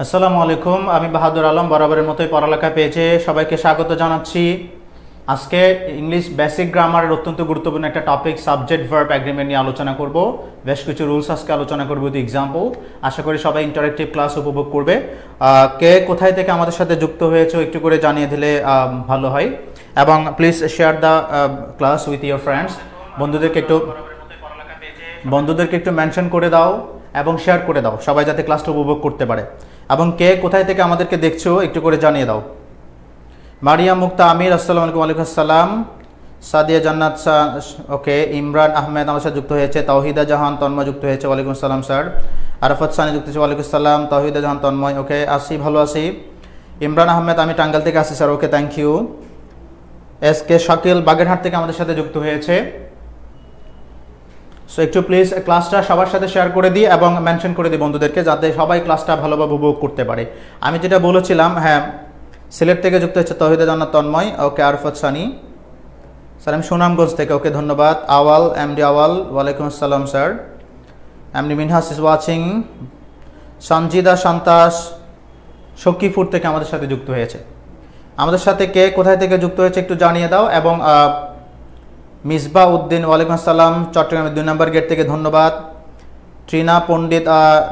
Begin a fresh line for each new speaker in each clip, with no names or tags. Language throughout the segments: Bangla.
আসসালামু আলাইকুম, আমি বাহাদুর আলম বরাবরের মতোই পড়ালেখা পেয়েছে সবাইকে স্বাগত জানাচ্ছি। আজকে ইংলিশ বেসিক গ্রামারের অত্যন্ত গুরুত্বপূর্ণ একটা টপিক সাবজেক্ট ভার্ব এগ্রিমেন্ট নিয়ে আলোচনা করব। বেশ কিছু রুলস আজকে আলোচনা করব উইথ এক্সাম্পল। আশা করি সবাই ইন্টারেক্টিভ ক্লাস উপভোগ করবে। কে কোথায় থেকে আমাদের সাথে যুক্ত হয়েছে একটু করে জানিয়ে দিলে ভালো হয়, এবং please share the class with your friends. বন্ধুদেরকে একটু মেনশন করে দাও এবং শেয়ার করে দাও, সবাই যাতে ক্লাসটা উপভোগ করতে পারে। এবং কে কোথায় থেকে আমাদেরকে দেখছো একটু করে জানিয়ে দাও। মারিয়াম মুক্তা আমির, আসসালামু আলাইকুম। ওয়ালাইকুম আসসালাম। সাদিয়া জান্নাত, ওকে। ইমরান আহমেদ আমার সাথে যুক্ত হয়েছে। তাওহিদা জাহান তন্ময় যুক্ত হয়েছে, ওয়ালাইকুম আসসালাম স্যার। আরাফাত সানি যুক্ত হয়েছে, ওয়ালাইকুম আসসালাম। তাওহিদা জাহান তন্ময়, ওকে। আসি, ভালো আছি। ইমরান আহমেদ, আমি টাঙ্গাইল থেকে আসি sir, okay, thank you. S K Shakil Bagerhat থেকে আমাদের সাথে যুক্ত হয়েছে। সো একটু প্লিজ ক্লাসটা সবার সাথে শেয়ার করে দিই এবং মেনশন করে দিই বন্ধুদেরকে, যাতে সবাই ক্লাসটা ভালোভাবে উপভোগ করতে পারে। আমি যেটা বলেছিলাম, হ্যাঁ, সিলেট থেকে যুক্ত হচ্ছে তাওহিদা জান্নাত তন্ময়, ওকে। আরফাত সানি স্যার, আমি সুনামগঞ্জ থেকে, ওকে, ধন্যবাদ। আওয়াল, এমডি আওয়াল, ওয়ালাইকুম আসসালাম sir. MD Minhas is watching. Sanjida Santas Sakhipur থেকে আমাদের সাথে যুক্ত হয়েছে। আমাদের সাথে কে কোথায় থেকে যুক্ত হয়েছে একটু জানিয়ে দাও। এবং মিসবা উদ্দিন, ওয়ালাইকুম আসসালাম, চট্টগ্রামের 2 নম্বর গেট থেকে, ধন্যবাদ। ট্রিনা পণ্ডিত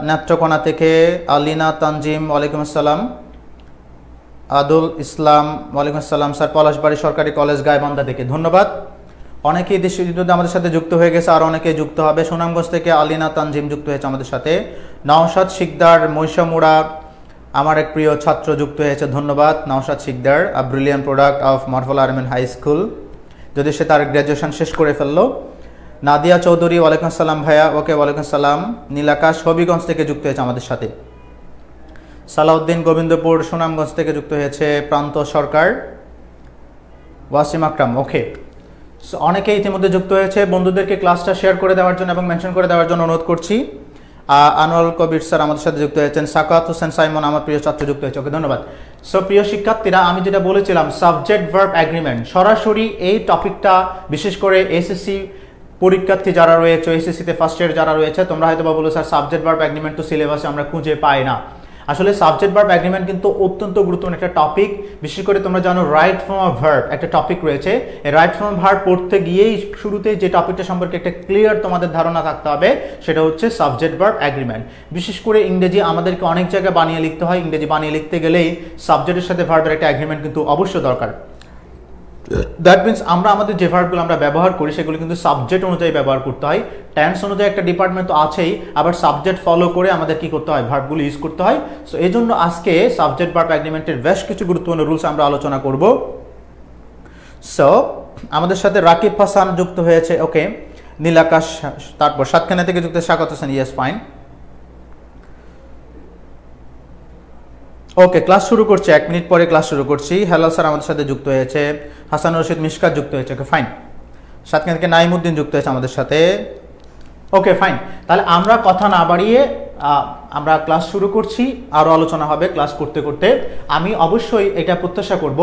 নেত্রকোনা থেকে। আলিনা তানজিম, ওয়ালাইকুম আসসালাম। আদুল ইসলাম, ওয়ালাইকুম আসসালাম স্যার, পলাশবাড়ি সরকারি কলেজ গাইবান্ধা থেকে, ধন্যবাদ। অনেকেই দেশ বিদেশে আমাদের সাথে যুক্ত হয়ে গেছে, আর অনেকেই যুক্ত হবে। সুনামগঞ্জ থেকে আলিনা তানজিম যুক্ত হয়েছে আমাদের সাথে। নওশাদ শিকদার মহিষামুড়া, আমার এক প্রিয় ছাত্র যুক্ত হয়েছে, ধন্যবাদ Naushad Sikdar. A brilliant product of মার্ফল আর্মেন হাই স্কুল, যদি সে তার গ্র্যাজুয়েশন শেষ করে ফেললো। নাদিয়া চৌধুরী, ওয়ালাইকুম আসসালাম ভাইয়া, ওকে, ওয়ালাইকুম আসসালাম। নীলাকাশ হবিগঞ্জ থেকে যুক্ত হয়েছে আমাদের সাথে। সালাউদ্দিন গোবিন্দপুর সুনামগঞ্জ থেকে যুক্ত হয়েছে। প্রান্ত সরকার, ওয়াসিম আকরাম, ওকে। সো অনেকেই ইতিমধ্যে যুক্ত হয়েছে। বন্ধুদেরকে ক্লাসটা শেয়ার করে দেওয়ার জন্য এবং মেনশন করে দেওয়ার জন্য অনুরোধ করছি। আনোয়ার কবির স্যার আমাদের সাথে যুক্ত হয়েছেন। সাকাত হোসেন সাইমন, আমার প্রিয় ছাত্র, যুক্ত হয়েছে, ওকে, ধন্যবাদ। সো প্রিয় শিক্ষার্থীরা, আমি যেটা বলেছিলাম সাবজেক্ট ভার্ব এগ্রিমেন্ট, সরাসরি এই টপিকটা বিশেষ করে এসএসসি পরীক্ষার্থী যারা রয়েছে, এসএসসিতে ফার্স্ট ইয়ার যারা রয়েছে, তোমরা হয়তো বা বলো স্যার সাবজেক্ট ভার্ব এগ্রিমেন্ট তো সিলেবাসে আমরা খুঁজে পাই না। আসলে সাবজেক্ট ভার্ব এগ্রিমেন্ট কিন্তু অত্যন্ত গুরুত্বপূর্ণ একটা টপিক। বিশেষ করে তোমরা জানো রাইট ফর্ম অফ ভার্ব একটা টপিক রয়েছে। এই রাইট ফর্ম অফ ভার্ব পড়তে গিয়েই শুরুতেই যে টপিকটা সম্পর্কে একটা ক্লিয়ার তোমাদের ধারণা থাকতে হবে, সেটা হচ্ছে সাবজেক্ট ভার্ব এগ্রিমেন্ট। বিশেষ করে ইংরেজি আমাদেরকে অনেক জায়গায় বানিয়ে লিখতে হয়। ইংরেজি বানিয়ে লিখতে গেলেই সাবজেক্টের সাথে ভার্বের একটা এগ্রিমেন্ট কিন্তু অবশ্যই দরকার। দ্যাট মিনস আমরা আমাদের যে ভার্বগুলো আমরা ব্যবহার করি সেগুলো কিন্তু সাবজেক্ট অনুযায়ী ব্যবহার করতে হয়। টেন্স অনুযায়ী একটা ডিপার্টমেন্ট তো আছেই, আবার সাবজেক্ট ফলো করে আমাদের কি করতে হয়, ভার্বগুলো ইউজ করতে হয়। সো এই জন্য আজকে সাবজেক্ট ভার্ব এগ্রিমেন্টের বেশ কিছু গুরুত্বপূর্ণ রুলস আমরা আলোচনা করব। সো আমাদের সাথে রাকিব হাসান যুক্ত হয়েছে, ওকে। নীলাকাশ, তারপর সাতখানা থেকে যুক্ত স্বাগত হোসেন, ইয়েস, ফাইন, ওকে। ক্লাস শুরু করছি, 1 মিনিট পরে ক্লাস শুরু করছি। হ্যালো স্যার আমাদের সাথে যুক্ত হয়েছে। হাসান রশিদ মিশকাত যুক্ত হয়েছে, ওকে, ফাইন। সাতখান থেকে নাইমুদ্দিন যুক্ত হয়েছে আমাদের সাথে, ওকে, ফাইন। তাহলে আমরা কথা না বাড়িয়ে আমরা ক্লাস শুরু করছি। আরও আলোচনা হবে ক্লাস করতে করতে। আমি অবশ্যই এটা প্রত্যাশা করব,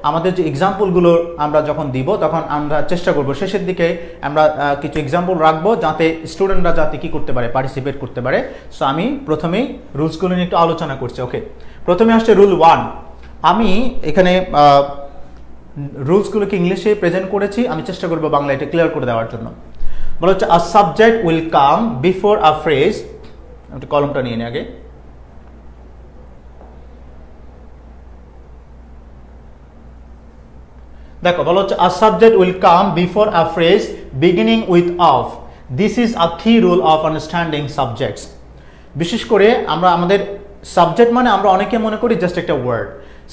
আমাদের যে এক্সাম্পলগুলো আমরা যখন দিব তখন আমরা চেষ্টা করব শেষের দিকে আমরা কিছু এক্সাম্পল রাখবো, যাতে স্টুডেন্টরা যাতে কী করতে পারে, পার্টিসিপেট করতে পারে। সো আমি প্রথমেই রুলসগুলো নিয়ে একটু আলোচনা করছি, ওকে। প্রথমে আসছে রুল 1। আমি এখানে রুলসগুলোকে ইংলিশে প্রেজেন্ট করেছি, আমি চেষ্টা করবো বাংলা এটা ক্লিয়ার করে দেওয়ার জন্য। বলা হচ্ছে a subject will come before a phrase. একটা কলমটা নিয়ে নি আগে। দেখো, বলা হচ্ছে a subject will come before a phrase beginning with of. This is a key rule of understanding subjects. বিশেষ করে আমরা আমাদের সাবজেক্ট মানে আমরা অনেকে মনে করি জাস্ট একটা ওয়ার্ড।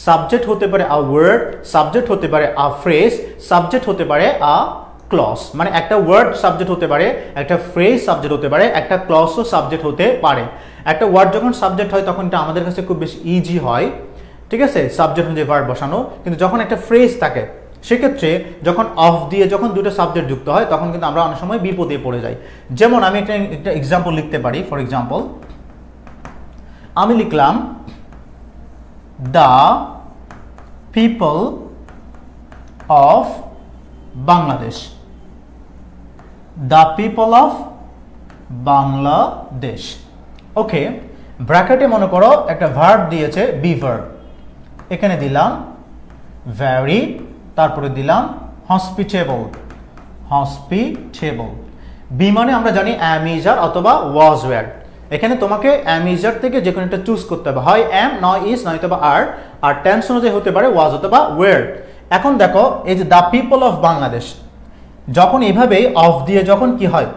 সাবজেক্ট হতে পারে আ ওয়ার্ড, সাবজেক্ট হতে পারে আ ফ্রেজ, সাবজেক্ট হতে পারে আ ক্লজ। মানে একটা ওয়ার্ড সাবজেক্ট হতে পারে, একটা ফ্রেজ সাবজেক্ট হতে পারে, একটা ক্লজও সাবজেক্ট হতে পারে। একটা ওয়ার্ড যখন সাবজেক্ট হয় তখন এটা আমাদের কাছে খুব বেশি ইজি হয়, ঠিক আছে, সাবজেক্ট অনুযায়ী ভার্ব বসানো। কিন্তু যখন একটা ফ্রেজ থাকে সেক্ষেত্রে যখন অফ দিয়ে যখন দুটো সাবজেক্ট যুক্ত হয় তখন কিন্তু আমরা অনেক সময় বিপদে পড়ে যাই। যেমন আমি একটা এক্সাম্পল লিখতে পারি। ফর এক্সাম্পল আমি লিখলাম the people of Bangladesh. The people of Bangladesh, okay. ব্র্যাকেটে মনে করো একটা ভার্ব দিয়েছে বি ভার্ব, এখানে দিলাম ভেরি, তারপরে দিলাম হসপিটেবল। হসপিটেবল বি মানে আমরা জানি অ্যাম ইজ আর অথবা ওয়াজ ওয়্যার। এখানে তোমাকে অ্যাম ইজ আর থেকে যে কোনো একটা চুজ করতে হবে, হয় অ্যাম নয় ইজ নয়তো বা আর টেন্স অনুযায়ী হতে পারে ওয়াজ অথবা ওয়্যার। এখন দেখো এই যে দ্য পিপল অফ বাংলাদেশ, যখন এইভাবে অফ দিয়ে যখন কি হয়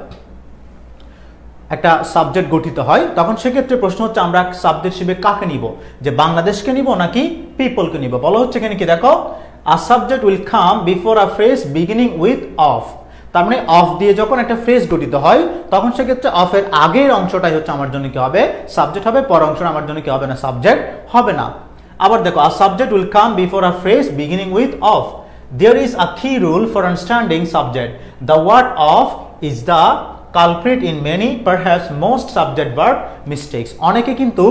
একটা সাবজেক্ট গঠিত হয়, তখন সেক্ষেত্রে প্রশ্ন হচ্ছে আমরা সাবজেক্ট হিসেবে কাকে নিব, যে বাংলাদেশকে নিব নাকি পিপলকে নিব। বলা হচ্ছে এখানে কি দেখো, a subject will come before a phrase beginning with of. তার মানে অফ দিয়ে যখন একটা ফ্রেজ গঠিত হয় তখন সেক্ষেত্রে অফের আগের অংশটাই হচ্ছে আমার জন্য কি হবে, সাবজেক্ট হবে, পর অংশটা আমার জন্য কি হবে না, সাবজেক্ট হবে না। আবার দেখো, a subject will come before a phrase beginning with of. There is a key rule for understanding subject. The word of is the culprit in many, perhaps most subject verb mistakes. অনেকে কিন্তু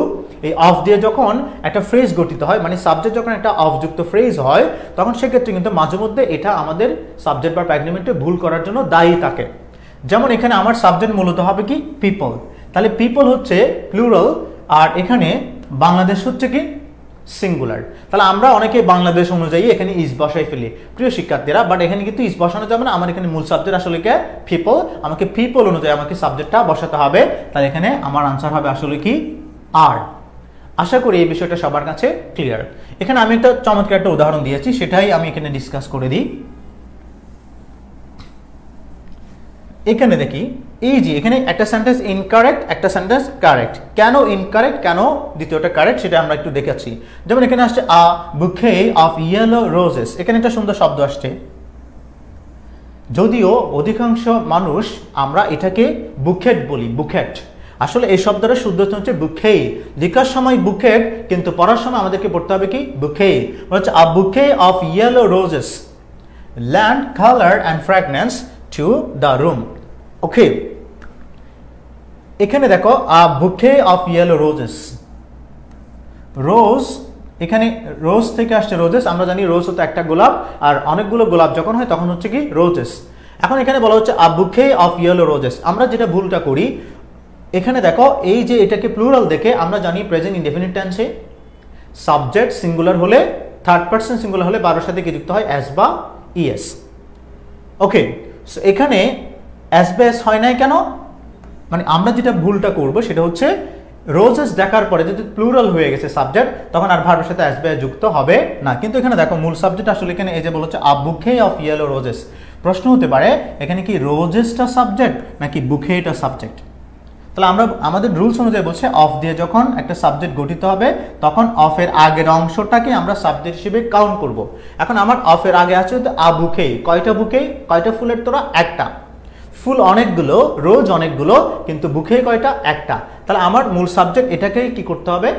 এই অফ দিয়ে যখন একটা ফ্রেজ গঠিত হয়, মানে সাবজেক্ট যখন একটা অফযুক্ত ফ্রেজ হয়, তখন সেক্ষেত্রে কিন্তু মাঝে মধ্যে এটা আমাদের সাবজেক্ট ভার্ব এগ্রিমেন্টে ভুল করার জন্য দায়ী থাকে। যেমন এখানে আমার সাবজেক্ট মূলত হবে কি পিপল, তাহলে পিপল হচ্ছে প্লুরাল, আর এখানে বাংলাদেশ হচ্ছে কি সিঙ্গুলার। তাহলে আমরা অনেকে বাংলাদেশ অনুযায়ী এখানে ইজ বসাই ফেলি প্রিয় শিক্ষার্থীরা, বাট এখানে কিন্তু ইজ বসানো যাবে না। আমার এখানে মূল সাবজেক্ট আসলে কি পিপল, আমাকে পিপল অনুযায়ী আমাকে সাবজেক্টটা বসাতে হবে। তাহলে এখানে আমার আনসার হবে আসলে কি আর। আশা করি এই বিষয়টা সবার কাছে ক্লিয়ার। এখানে আমি একটা চমৎকার একটা উদাহরণ দিয়েছি, সেটাই আমি এখানে ডিসকাস করে দিই। এখানে দেখি এই যে এখানে একটা সেন্টেন্স ইনকারেক্ট, একটা সেন্টেন্স কারেক্ট। কেন ইনকারেক্ট, কেন দ্বিতীয়টা কারেক্ট, সেটা আমরা একটু দেখাচ্ছি। যেমন এখানে আসছে আ বুকে অফ ইয়েলো রোজেস, এখানে একটা সুন্দর শব্দ আসছে, যদিও অধিকাংশ মানুষ আমরা এটাকে বুকেট বলি, বুকেট। আসলে এই শব্দটা শুদ্ধ হচ্ছে বুকে। লেখার সময় বুকেট, কিন্তু পড়ার সময় আমাদেরকে পড়তে হবে কি বুকে। হচ্ছে a bouquet of yellow roses lend colour and fragrance to the room. Okay, এখানে দেখো আ বুকে অফ ইয়েলো রোজেস, রোজ এখানে রোজ থেকে আসছে রোজেস। আমরা জানি রোজ হতো একটা গোলাপ, আর অনেকগুলো গোলাপ যখন হয় তখন হচ্ছে কি রোজেস। এখন এখানে বলা হচ্ছে a bouquet of yellow roses. আমরা যেটা ভুলটা করি এখানে দেখো, এই যে এটাকে প্লুরাল দেখে আমরা জানি প্রেজেন্ট ইনডেফিনিট টেন্সে সাবজেক্ট সিঙ্গুলার হলে, থার্ড পারসন সিঙ্গুলার হলে বারোর সাথে কি যুক্ত হয়, এস বা ইএস। ওকে, সো এখানে এস বা এস হয় নাই কেন, মানে আমরা যেটা ভুলটা করব সেটা হচ্ছে রোজেস দেখার পরে যদি প্লুরাল হয়ে গেছে সাবজেক্ট, তখন আর ভার্বের সাথে এস বা এস যুক্ত হবে না। কিন্তু এখানে দেখো মূল সাবজেক্ট আসলে এখানে এই যে বলা হচ্ছে a bouquet of yellow roses. প্রশ্ন হতে পারে এখানে কি রোজেসটা সাবজেক্ট নাকি বুকেটা সাবজেক্ট। তাহলে আমরা আমাদের রুলস অনুযায়ী বলছে অফ দিয়ে যখন একটা সাবজেক্ট গঠিত হবে তখন অফের আগের অংশটাকে আমরা সাবজেক্ট হিসেবে কাউন্ট করব। এখন আমার অফের আগে আছে আ বুকে, কয়টা বুকে, কয়টা ফুলের তোরা, একটা। ফুল অনেকগুলো, রোজ অনেকগুলো, কিন্তু বুকে কয়টা, একটা। তাহলে আমার মূল সাবজেক্ট এটাকেই কি করতে হবে,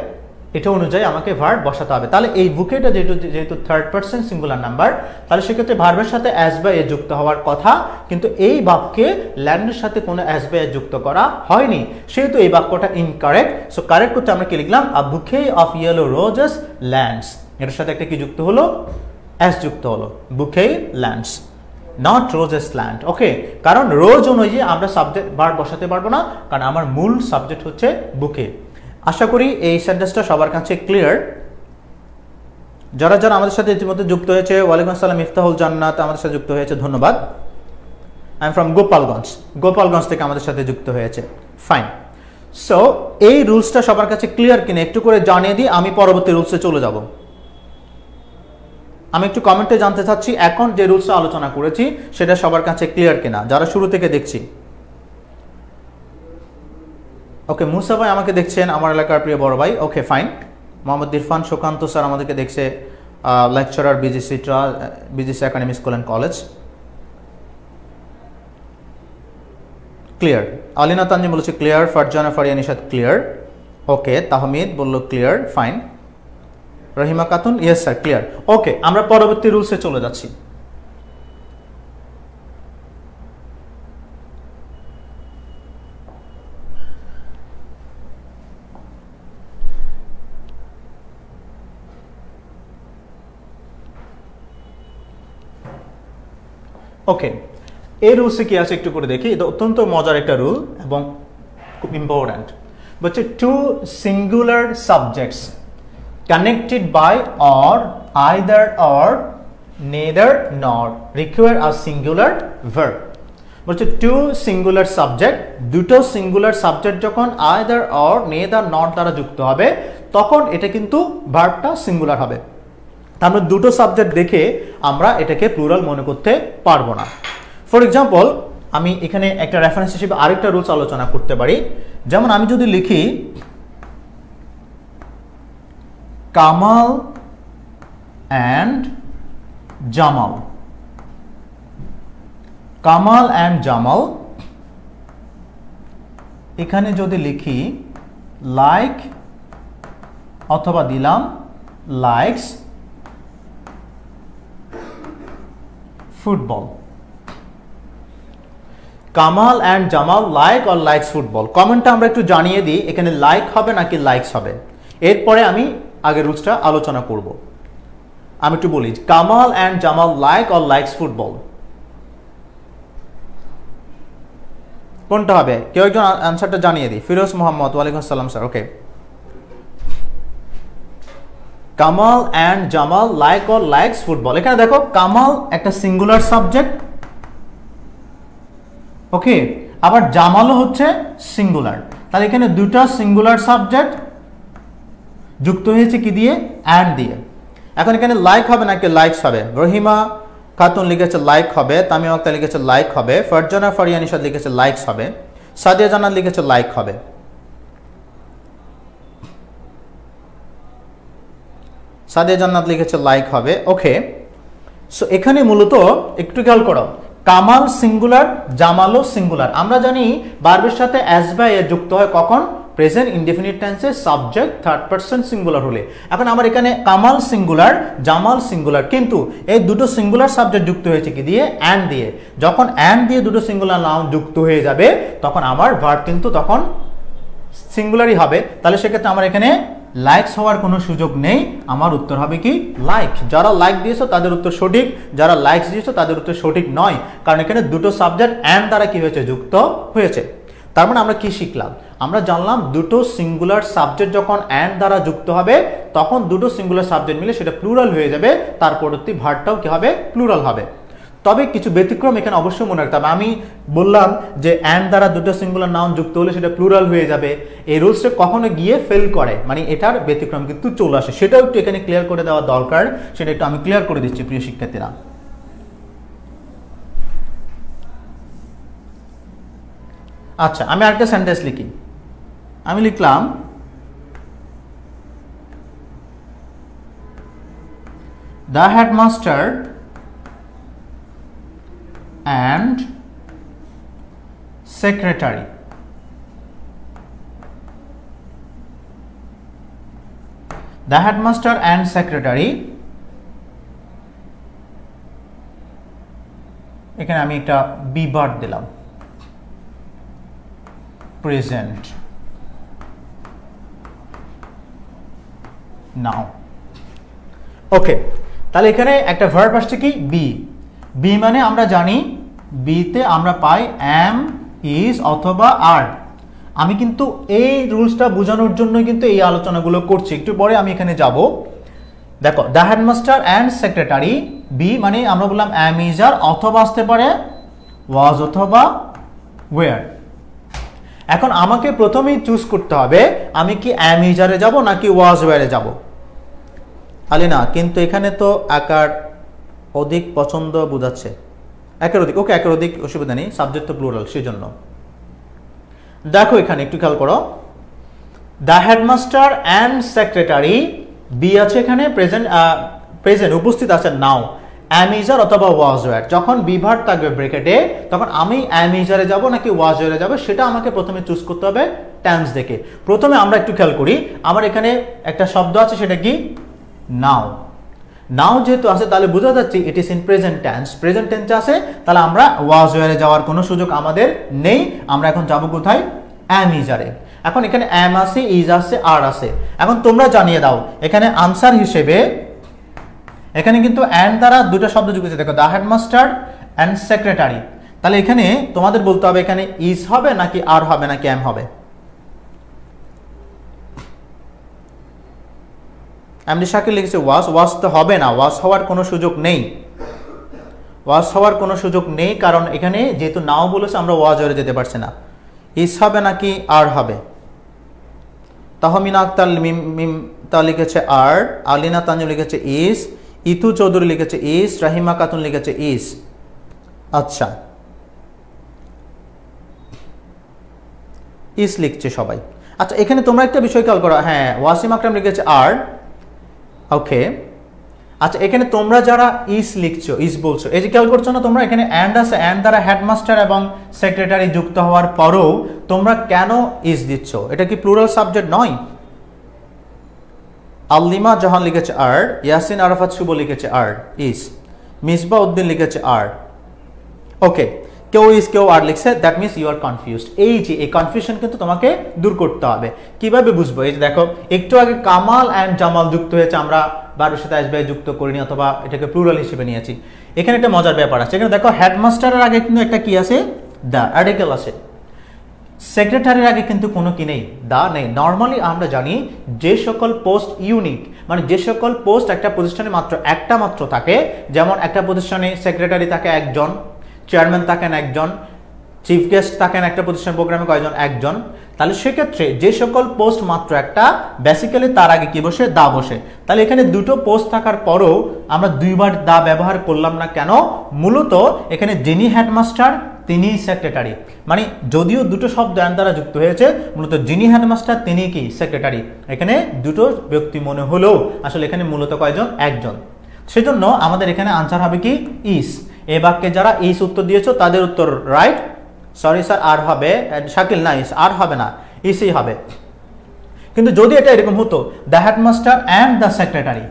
এটা অনুযায়ী আমাকে ভার্ব বসাতে হবে। তাহলে এই বুকেটা যেহেতু থার্ড পারসন সিঙ্গুলার নাম্বার, তাহলে সেক্ষেত্রে ভার্বের সাথে এস বা এ যুক্ত হওয়ার কথা, কিন্তু এই বাক্যে ল্যান্ডের সাথে কোনো এস বা এ যুক্ত করা হয়নি, সেহেতু এই বাক্যটা ইনকারেক্ট। সো কারেক্ট করতে আমরা কি লিখলাম, আ bouquet of yellow roses lands. এটার সাথে একটা কি যুক্ত হলো, এস যুক্ত হলো, বুকে ল্যান্ডস, নট রোজেস ল্যান্ড। ওকে, কারণ রোজ অনুযায়ী আমরা সাবজেক্ট ভার্ব বসাতে পারবো না, কারণ আমার মূল সাবজেক্ট হচ্ছে বুকে। আশা করি এই সেন্টেন্সটা সবার কাছে ক্লিয়ার। যারা যারা আমাদের সাথে ইতিমধ্যে যুক্ত হয়েছে, ওয়ালাইকুম আসসালাম, ইফতাহুল জান্নাত আমাদের সাথে যুক্ত হয়েছে, ধন্যবাদ। আই এম ফ্রম গোপালগঞ্জ থেকে আমাদের সাথে যুক্ত হয়েছে, ফাইন। সো এই রুলসটা সবার কাছে ক্লিয়ার কিনা একটু করে জানিয়ে দিই, আমি পরবর্তী রুলসে চলে যাব। আমি একটু কমেন্টে জানতে চাচ্ছি এখন যে রুলসটা আলোচনা করেছি সেটা সবার কাছে ক্লিয়ার কিনা, যারা শুরু থেকে দেখছি। ওকে, মুসা ভাই আমাকে দেখছেন, আমার এলাকার প্রিয় বড় ভাই। Okay, fine. Mohammad Irfan Sukanta sir আমাদেরকে দেখছে, lecturer BGC academy school and college. Clear. Alina Tanzim বলেছে clear. Farzana Faria Nishad clear. Okay, Tahmid বলল clear, fine. Rahima Khatun yes sir clear. Okay, আমরা পরবর্তী রুলসে চলে যাচ্ছি। ওকে, এই রুলসে কি আছে একটু করে দেখি। এটা অত্যন্ত মজার একটা রুল এবং খুব ইম্পর্ট্যান্ট। বলছে two singular subjects connected by or either or neither nor require a singular verb. বলছে টু সিঙ্গুলার সাবজেক্ট, দুটো সিঙ্গুলার সাবজেক্ট যখন আইদার অর নেদার নট দ্বারা যুক্ত হবে তখন এটা কিন্তু ভার্বটা সিঙ্গুলার হবে। তারপরে দুটো সাবজেক্ট দেখে আমরা এটাকে প্লুরাল মনে করতে পারবো না। ফর এক্সাম্পল আমি এখানে একটা রেফারেন্স হিসেবে আরেকটা রুলস আলোচনা করতে পারি। যেমন আমি যদি লিখি কামাল অ্যান্ড জামাল, কামাল অ্যান্ড জামাল, এখানে যদি লিখি লাইক অথবা দিলাম likes football, Kamal and Jamal like or likes football. কমেন্টটা আমরা একটু জানিয়ে দিই এখানে লাইক হবে নাকি লাইকস হবে, এরপরে আমি আগের রুলসটা আলোচনা করব। আমি একটু বলি Kamal and Jamal like or likes football, কোনটা হবে? কেউ একজন আনসারটা জানিয়ে দিই। ফিরোজ মোহাম্মদ, ওয়ালাইকুম আসসালাম sir. Okay, Kamal and Jamal like or likes football. এখানে দেখো কামাল একটা সিঙ্গুলার সাবজেক্ট, ওকে, আবার জামালও হচ্ছে সিঙ্গুলার, তাহলে এখানে দুটো সিঙ্গুলার সাবজেক্ট যুক্ত হয়েছে কি দিয়ে? অ্যান্ড দিয়ে। এখন এখানে লাইক হবে নাকি লাইকস হবে? রহিমা খাতুন লিখেছে লাইক হবে, তামিম আক্তার লিখেছে লাইক হবে, ফারজানা ফারিয়া নিশাদ লিখেছে লাইকস হবে, সাদিয়া জান্নাত লিখেছে লাইক হবে। সাদিয়া জান্নাত লিখেছে লাইক হবে। ওকে, সো এখানে মূলত একটু খেয়াল করো, কামাল সিঙ্গুলার, জামালও সিঙ্গুলার। আমরা জানি ভার্বের সাথে অ্যাজ বা এ যুক্ত হয় কখন? প্রেজেন্ট ইনডেফিনিট টেন্সে সাবজেক্ট থার্ড পারসন সিঙ্গুলার হলে। এখন আমার এখানে কামাল সিঙ্গুলার, জামাল সিঙ্গুলার, কিন্তু এই দুটো সিঙ্গুলার সাবজেক্ট যুক্ত হয়েছে কি দিয়ে? অ্যান্ড দিয়ে। যখন অ্যান্ড দিয়ে দুটো সিঙ্গুলার নাউন যুক্ত হয়ে যাবে তখন আমার ভার্ব কিন্তু তখন সিঙ্গুলারই হবে। তাহলে সেক্ষেত্রে আমার এখানে লাইকস হওয়ার কোনো সুযোগ নেই, আমার উত্তর হবে কি? লাইক। যারা লাইক দিয়েছো তাদের উত্তর সঠিক, যারা লাইকস দিয়েছো তাদের উত্তর সঠিক নয়, কারণ এখানে দুটো সাবজেক্ট অ্যান্ড দ্বারা কি হয়েছে? যুক্ত হয়েছে। তার মানে আমরা কি শিখলাম? আমরা জানলাম দুটো সিঙ্গুলার সাবজেক্ট যখন অ্যান্ড দ্বারা যুক্ত হবে তখন দুটো সিঙ্গুলার সাবজেক্ট মিলে সেটা প্লুরাল হয়ে যাবে, তার পরবর্তী ভার্বটাও কি হবে? প্লুরাল হবে। তবে কিছু ব্যতিক্রম এখানে অবশ্যই মনে রাখতে হবে। আমি বললাম যে অ্যান্ড দ্বারা দুটো সিঙ্গুলার নাউন যুক্ত হলে সেটা প্লুরাল হয়ে যাবে, এই রুলসটা কখনো গিয়ে ফেল করে, মানে এটার ব্যতিক্রম কিন্তু চলে আসে, সেটাও একটু এখানে ক্লিয়ার করে দেওয়া দরকার, সেটা একটু আমি ক্লিয়ার করে দিচ্ছি প্রিয় শিক্ষার্থীরা। আচ্ছা, আমি আরেকটা সেন্টেন্স লিখি। আমি লিখলাম the headmaster and secretary, the headmaster and secretary, এখানে আমি একটা বি ভার্ব দিলাম, প্রেজেন্ট নাও। ওকে, তাহলে এখানে একটা ভার্ব আসছে কি? বি। বি মানে আমরা জানি বিতে আমরা পাই এম, ইজ অথবা আর। আমি কিন্তু এই রুলসটা বোঝানোর জন্য কিন্তু এই আলোচনাগুলো করছি, একটু পরে আমি এখানে যাব। দেখো the headmaster and secretary, be মানে আমরা বললাম এম, ইজ, আর, অথবা আসতে পারে ওয়াজ অথবা ওয়্যার। এখন আমাকে প্রথমেই চুজ করতে হবে আমি কি এম, ইজ, আরে যাব নাকি ওয়াজ ওয়্যারে যাব। আলিনা কিন্তু এখানে তো আকার অধিক পছন্দ বোঝাচ্ছে, একের অধিক। ওকে, একের অধিক অসুবিধা নেই, সাবজেক্ট তো প্লুরাল, সেই জন্য। দেখো এখানে একটু খেয়াল করো, the headmaster and secretary, be আছে এখানে প্রেজেন্ট, প্রেজেন্ট উপস্থিত আছে নাও, অ্যাম, ইজ, আর অথবা ওয়াজ ওয়্যার। যখন বি ভার্ব থাকবে ব্র্যাকেটে তখন আমি অ্যাম, ইজ, আরে যাব নাকি ওয়াজ ওয়্যারে যাব সেটা আমাকে প্রথমে চুজ করতে হবে টেন্স দেখে। প্রথমে আমরা একটু খেয়াল করি, আমার এখানে একটা শব্দ আছে, সেটা কি? নাও। নাও যেহেতু আছে তাহলে বোঝা যাচ্ছে it is in present tense. Present টেন্সে আছে তাহলে আমরা ওয়াজ ওয়্যারে যাওয়ার কোনো সুযোগ আমাদের নেই। আমরা এখন যাব কোথায়? অ্যাম, ইজ, আরে। এখন এখানে অ্যাম আছে, ইজ আছে, আর আছে। এখন তোমরা জানিয়ে দাও এখানে আনসার হিসেবে এখানে কিন্তু অ্যান্ড দ্বারা দুটো শব্দ যুক্ত আছে। দেখো দ্য হেডমাস্টার অ্যান্ড সেক্রেটারি, তাহলে এখানে তোমাদের বলতে হবে এখানে ইজ হবে নাকি আর হবে নাকি অ্যাম হবে। এমডি শাকিল লিখেছে ওয়াজ, ওয়াজ তো হবে না, ওয়াজ হওয়ার কোনো সুযোগ নেই, ওয়াজ হওয়ার কোনো সুযোগ নেই, কারণ এখানে যেহেতু নাও বলেছে আমরা ওয়াজ হয়ে যেতে পারছি না। ইস হবে নাকি আর হবে? তাহমিনা আক্তার মিম তা লিখেছে আর, আলিনা তানজিম লিখেছে ইস, ইতু চৌধুরী লিখেছে ইস, রাহিমা খাতুন লিখেছে ইস। আচ্ছা, ইস লিখছে সবাই। আচ্ছা, এখানে তোমরা একটা বিষয় খেয়াল করো, হ্যাঁ ওয়াসিম আকরাম লিখেছে আর, ওকে। আচ্ছা, এখানে তোমরা যারা ইস লিখছো, ইস বলছো, এই যে খেয়াল করছো না তোমরা, এখানে অ্যান্ড আছে, অ্যান্ড দ্বারা হেডমাস্টার এবং সেক্রেটারি যুক্ত হওয়ার পরও তোমরা কেন ইস দিচ্ছ? এটা কি প্লুরাল সাবজেক্ট নয়? আল্লিমা জাহান লিখেছে আর, ইয়াসিন আরাফাত শুভ লিখেছে আর, ইস। মিসবা উদ্দিন লিখেছে আর, ওকে। কেউ ইস কেউ আর লিখছে, that means you are confused. এই যে এই কনফিউশন কিন্তু তোমাকে দূর করতে হবে। কিভাবে বুঝবো? এই যে দেখো, একটু আগে কামাল অ্যান্ড জামাল যুক্ত হয়েছে, আমরা বারোর সাথে আসবে যুক্ত করিনি অথবা এটাকে প্লুরাল হিসেবে নিয়েছি। এখানে একটা মজার ব্যাপার আছে, এখানে দেখো হেডমাস্টারের আগে কিন্তু একটা কি আছে, দা আর্টিকেল আছে। সেক্রেটারির আগে কিন্তু কোনো কি নেই, দা নেই। নর্মালি আমরা জানি যে সকল পোস্ট ইউনিক, মানে যে সকল পোস্ট একটা প্রতিষ্ঠানে মাত্র একটা মাত্র থাকে, যেমন একটা প্রতিষ্ঠানে সেক্রেটারি থাকে একজন, চেয়ারম্যান থাকেন একজন, চিফ গেস্ট থাকেন একটা প্রতিষ্ঠান প্রোগ্রামে কয়জন, একজন। তাহলে সেক্ষেত্রে যে সকল পোস্ট মাত্র একটা, বেসিক্যালি তার আগে কি বসে, দা বসে। তাহলে এখানে দুটো পোস্ট থাকার পরও আমরা দুইবার দা ব্যবহার করলাম না কেন? মূলত এখানে যিনি হেডমাস্টার তিনি সেক্রেটারি, মানে যদিও দুটো শব্দ অ্যান্ড দ্বারা যুক্ত হয়েছে, মূলত যিনি হেডমাস্টার তিনি কি সেক্রেটারি। এখানে দুটো ব্যক্তি মনে হলেও আসলে এখানে মূলত কয়জন, একজন। সেজন্য আমাদের এখানে আনসার হবে কি, ইস। এই বাক্যে যারা ইস উত্তর দিয়েছো তাদের উত্তর রাইট। সরি স্যার আর হবে, শাকিল না, ইস আর হবে না, ইসই হবে। কিন্তু যদি এটা এরকম হতো, the headmaster and the secretary,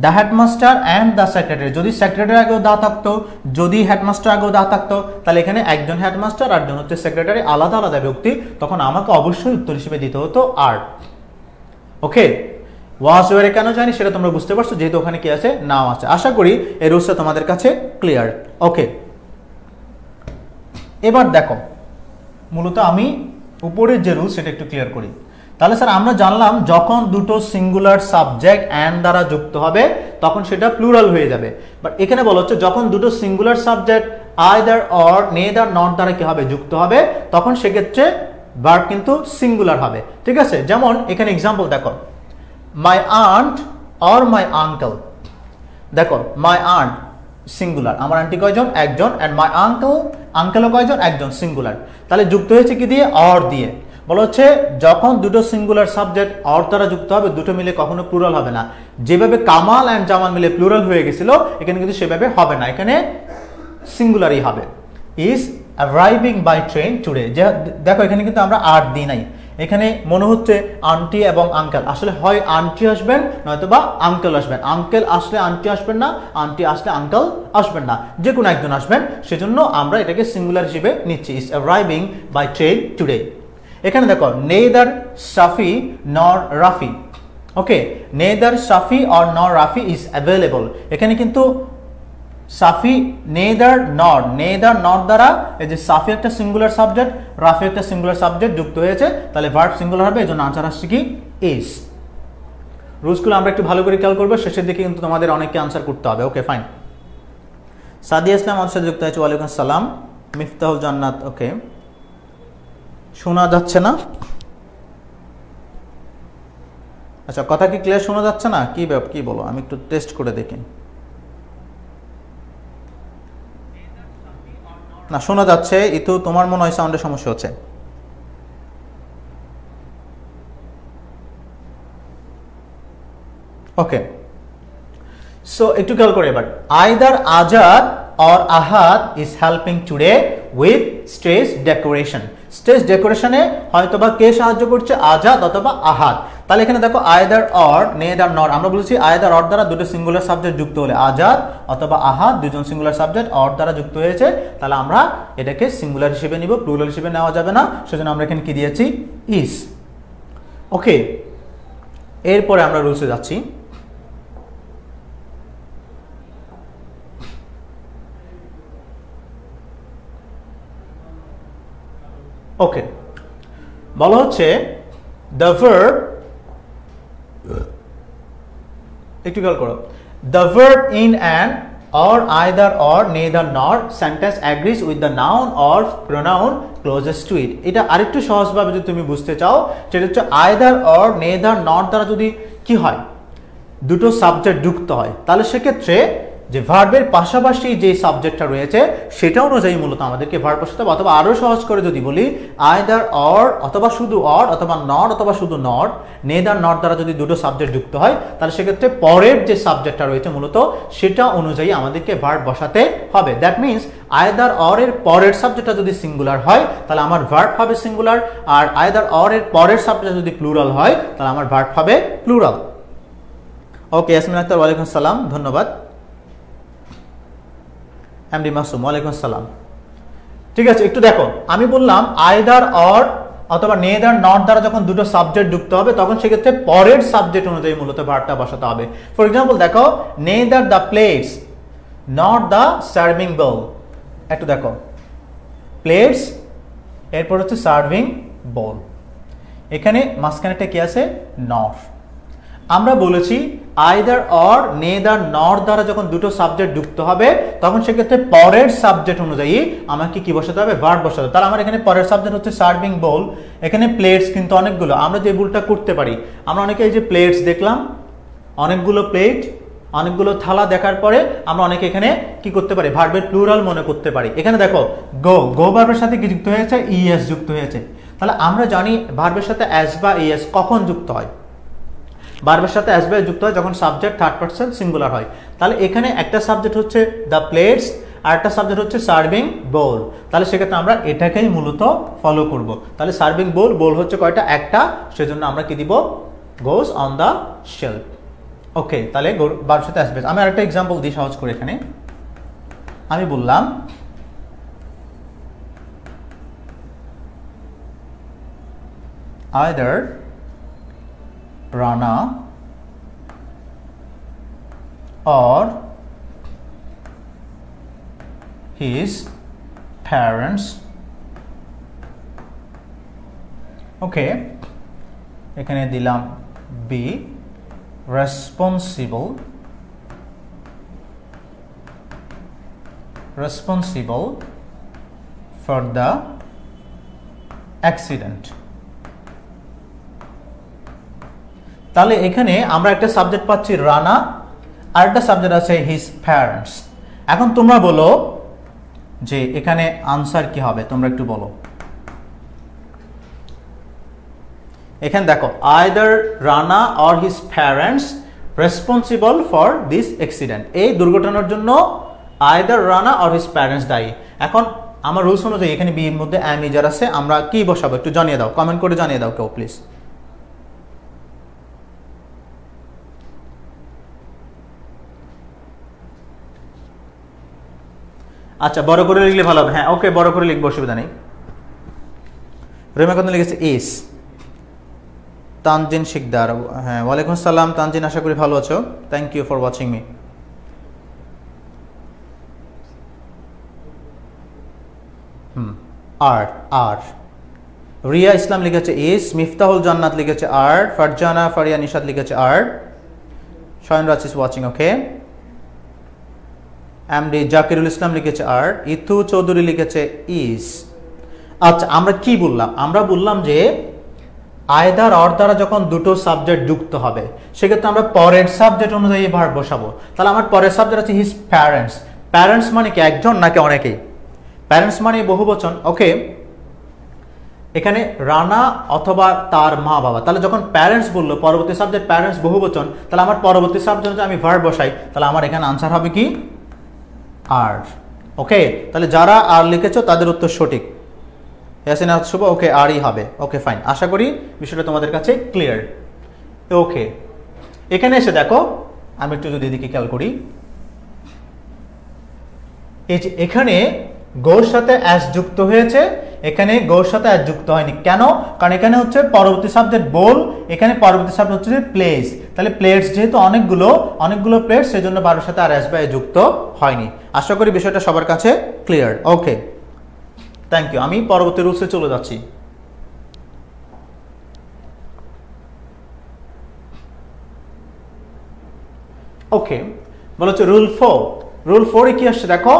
the headmaster and the secretary, যদি সেক্রেটারি আগেও দা থাকতো, যদি হেডমাস্টার আগেও দা থাকতো, তাহলে এখানে একজন হেডমাস্টার আর একজন হচ্ছে সেক্রেটারি, আলাদা আলাদা ব্যক্তি, তখন আমাকে অবশ্যই উত্তর হিসেবে দিতে হতো আর। ওকে, ওয়াজ ওয়ারে কেন জানি সেটা তোমরা বুঝতে পারছো, যেহেতু ওখানে কি আছে, নাও আছে। আশা করি এই রুলসটা তোমাদের কাছে ক্লিয়ার। ওকে, এবার দেখো, মূলত আমি উপরের যে রুলস সেটা একটু ক্লিয়ার করি। তাহলে স্যার আমরা জানলাম যখন দুটো সিঙ্গুলার সাবজেক্ট অ্যান্ড দ্বারা যুক্ত হবে তখন সেটা প্লুরাল হয়ে যাবে। বাট এখানে বলা হচ্ছে যখন দুটো singular subject either or neither not দ্বারা কি হবে, যুক্ত হবে, তখন সেক্ষেত্রে ভার্ব কিন্তু সিঙ্গুলার হবে। ঠিক আছে, যেমন এখানে এক্সাম্পল দেখো, my aunt or my uncle. দেখো, মাই আন্ট সিঙ্গুলার, আমার আন্টি কয়জন, একজন, অ্যান্ড মাই আঙ্কেল, আঙ্কেলও কয়জন, একজন, সিঙ্গুলার। তাহলে যুক্ত হয়েছে কি দিয়ে, অর দিয়ে। বলা হচ্ছে যখন দুটো সিঙ্গুলার সাবজেক্ট অর দ্বারা যুক্ত হবে, দুটো মিলে কখনো প্লুরাল হবে না। যেভাবে কামাল অ্যান্ড জামাল মিলে প্লুরাল হয়ে গেছিল, এখানে কিন্তু সেভাবে হবে না, এখানে সিঙ্গুলারই হবে। Is arriving by train today. দেখো এখানে কিন্তু আমরা আর দিই নাই, এখানে মনে হচ্ছে আন্টি এবং আঙ্কেল, আসলে হয় আন্টি আসবেন নয়তো বা আঙ্কেল আসবেন। আঙ্কেল আসলে আন্টি আসবেন না, আন্টি আসলে আঙ্কেল আসবেন না, যে কোনো একজন আসবেন। সেজন্য আমরা এটাকে সিঙ্গুলার হিসেবে নিচ্ছি, is arriving by train today. এখানে দেখো, neither Safi nor Rafi. Okay, neither Safi or nor Rafi is available. এখানে কিন্তু সাফি, নেদার নট দ্বারা এই যে সাফি একটা সিঙ্গুলার সাবজেক্ট, রাফি একটা সিঙ্গুলার সাবজেক্ট যুক্ত হয়েছে, তাহলে ভার্ব সিঙ্গুলার হবে, এই জন্য আনসার আসছে কি, ইজ। রুলসগুলো আমরা একটু ভালো করে খেয়াল করবো, শেষের দিকে কিন্তু তোমাদের অনেককে আনসার করতে হবে। Okay fine. সাদিয়া ইসলাম আমাদের সাথে যুক্ত হয়েছে, ওয়ালাইকুম আসসালাম। মিফতাহুল জান্নাত, ওকে, শোনা যাচ্ছে না? আচ্ছা, কথা কি ক্লিয়ার শোনা যাচ্ছে না? কি বলো, আমি একটু টেস্ট করে দেখি। না, শোনা যাচ্ছে, ইতু তোমার মনে হয় সাউন্ডের সমস্যা হচ্ছে। ওকে, সো একটু খেয়াল করে এবার, either Azad or Ahad is helping today with stage decoration. Stage ডেকোরেশনে হয়তোবা কে সাহায্য করছে, আজাদ অথবা আহাদ। তাহলে এখানে দেখো, আইদার অর নেদার নট, আমরা বলেছি আইদার অর দ্বারা দুটো সিঙ্গুলার সাবজেক্ট যুক্ত হলে, আজাদ অথবা আহাদ দুজন সিঙ্গুলার সাবজেক্ট অর দ্বারা যুক্ত হয়েছে, তাহলে আমরা এটাকে সিঙ্গুলার হিসেবে নিব, প্লুরাল হিসেবে নেওয়া যাবে না। সেজন্য আমরা এখানে কি দিয়েছি, ইজ। ওকে, এরপরে আমরা রুলসে যাচ্ছি। ওকে, বলা হচ্ছে the verb একটু খেয়াল করো, the verb in an or either or neither nor sentence agrees with the noun or pronoun closest to it. এটা আরেকটু সহজভাবে যদি তুমি বুঝতে চাও সেটা হচ্ছে either or neither nor দ্বারা যদি কি হয়, দুটো সাবজেক্ট যুক্ত হয়, তাহলে সেক্ষেত্রে যে ভার্বের পাশাপাশি যে সাবজেক্টটা রয়েছে সেটা অনুযায়ী মূলত আমাদেরকে ভার্ব বসাতে হবে। অথবা আরও সহজ করে যদি বলি, আইদার অর অথবা শুধু অর অথবা নট অথবা শুধু নট, নেদার নট দ্বারা যদি দুটো সাবজেক্ট যুক্ত হয় তাহলে সেক্ষেত্রে পরের যে সাবজেক্টটা রয়েছে মূলত সেটা অনুযায়ী আমাদেরকে ভার্ব বসাতে হবে। দ্যাট মিনস আইদার অর এর পরের সাবজেক্টটা যদি সিঙ্গুলার হয় তাহলে আমার ভার্ব হবে সিঙ্গুলার, আর আইদার অর এর পরের সাবজেক্ট যদি প্লুরাল হয় তাহলে আমার ভার্ব হবে প্লুরাল। ওকে, ইয়াসমিন আক্তার ওয়ালাইকুম আসসালাম, ধন্যবাদ। এমডি মাসুম ওয়ালাইকুম আসসালাম। ঠিক আছে, একটু দেখো, আমি বললাম আইদার অর অথবা নেদার নট দ্বারা যখন দুটো সাবজেক্ট যুক্ত হবে তখন সেক্ষেত্রে পরের সাবজেক্ট অনুযায়ী মূলত ভার্বটা বসাতে হবে। ফর এক্সাম্পল দেখো, neither the plates not the serving bowl. একটু দেখো, প্লেটস এরপর হচ্ছে সার্ভিং বোল, এখানে মাঝখানেটা কি আছে, নট। আমরা বলেছি আইদার অর নেদার নট দ্বারা যখন দুটো সাবজেক্ট যুক্ত হবে তখন সেক্ষেত্রে পরের সাবজেক্ট অনুযায়ী আমাকে কি বসাতে হবে, ভার্ব বসাতে হবে। তাহলে আমার এখানে পরের সাবজেক্ট হচ্ছে সার্ভিং বোল, এখানে প্লেটস কিন্তু অনেকগুলো, আমরা যে ভুলটা করতে পারি, আমরা অনেকে এই যে প্লেটস দেখলাম, অনেকগুলো প্লেট, অনেকগুলো থালা দেখার পরে আমরা অনেকে এখানে কি করতে পারি, ভার্বের প্লুরাল মনে করতে পারি। এখানে দেখো গো, গো ভার্বের সাথে কি যুক্ত হয়েছে, ইএস যুক্ত হয়েছে। তাহলে আমরা জানি ভার্বের সাথে অ্যাস বা ইএস কখন যুক্ত হয়, ভার্বের সাথে অ্যাস বা যুক্ত হয় যখন সাবজেক্ট থার্ড পারসন সিঙ্গুলার হয়। তাহলে এখানে একটা সাবজেক্ট হচ্ছে দ্য প্লেটস আর একটা সাবজেক্ট হচ্ছে সার্ভিং বোল, তাহলে সেক্ষেত্রে আমরা এটাকেই মূলত ফলো করব। তাহলে সার্ভিং বোল, বোল হচ্ছে কয়টা, একটা, সেজন্য আমরা কি দিব, গোজ অন দ্য শেলফ। ওকে, তাহলে ভার্বের সাথে অ্যাস। আমি আরেকটা এক্সাম্পল দিই সহজ করে। এখানে আমি বললাম either Rana or his parents, okay, এখানে দিলাম be responsible for the accident. তাহলে এখানে আমরা একটা সাবজেক্ট পাচ্ছি রানা, আর একটা সাবজেক্ট আছে হিজ প্যারেন্টস। এখন তোমরা বলো যে এখানে আনসার কি হবে, তোমরা একটু বলো। এখানে দেখো, either Rana or his parents responsible for this accident, এই দুর্ঘটনার জন্য either Rana or his parents দায়ী। এখন আমার রুলস অনুযায়ী এখানে বি এর মধ্যে অ্যাম ইজার আছে, আমরা কি বসাবো একটু জানিয়ে দাও, কমেন্ট করে জানিয়ে দাও কেউ প্লিজ। আচ্ছা, বড় করে লিখলে ভালো হবে। হ্যাঁ, ওকে, বড় করে লিখবো, অসুবিধা নেই। রেমা কত লিখেছে, এস। তানজিন শিকদার, হ্যাঁ ওয়ালাইকুম আসসালাম তানজিন, আশা করি ভালো আছো, thank you for watching me. আর আর রিয়া ইসলাম লিখেছে এস, মিফতাহুল জান্নাত লিখেছে আর, ফারজানা ফারিয়া নিশাদ লিখেছে are, Shoyon Raj is watching, okay. MD Zakirul Islam লিখেছে আর, ইথু চৌধুরী লিখেছে ইস। আচ্ছা, আমরা কি বললাম, আমরা বললাম যে আইদার অর দ্বারা যখন দুটো সাবজেক্ট যুক্ত হবে সেক্ষেত্রে আমরা পরের সাবজেক্ট অনুযায়ী ভার্ব বসাবো। তাহলে আমার পরের সাবজেক্ট আছে হিজ প্যারেন্টস। প্যারেন্টস মানে কি একজন নাকি অনেকেই, প্যারেন্টস মানে বহুবচন, ওকে। এখানে রানা অথবা তার মা বাবা, তাহলে যখন প্যারেন্টস বললো পরবর্তী সাবজেক্ট প্যারেন্টস বহুবচন, তাহলে আমার পরবর্তী সাবজেক্ট আমি ভার্ব বসাই, তাহলে আমার এখানে আনসার হবে কি, আর। ওকে, তাহলে যারা আর লিখেছো তাদের উত্তর সঠিক। ইয়াসিন শুভ, ওকে, আরই হবে। ওকে ফাইন, আশা করি বিষয়টা তোমাদের কাছে ক্লিয়ার। ওকে, এখানে এসে দেখো, আমি একটু যদি এদিকে খেয়াল করি, এই যে এখানে গোর সাথে অ্যাস যুক্ত হয়েছে, এখানে গোর সাথে অ্যাস যুক্ত হয়নি। কেন? কারণ এখানে হচ্ছে পরবর্তী সাবজেক্ট বোল, এখানে পরবর্তী সাবজেক্ট হচ্ছে প্লেস। তাহলে প্লেটস যেহেতু অনেকগুলো প্লেটস, সেজন্য ভার্বের সাথে আর অ্যাস বা যুক্ত হয়নি। আশা করি বিষয়টা সবার কাছে ক্লিয়ার। Okay, thank you. আমি পরবর্তী রুলসে চলে যাচ্ছি। ওকে, বলা হচ্ছে রুল 4। রুল 4 এ কি আসছে দেখো,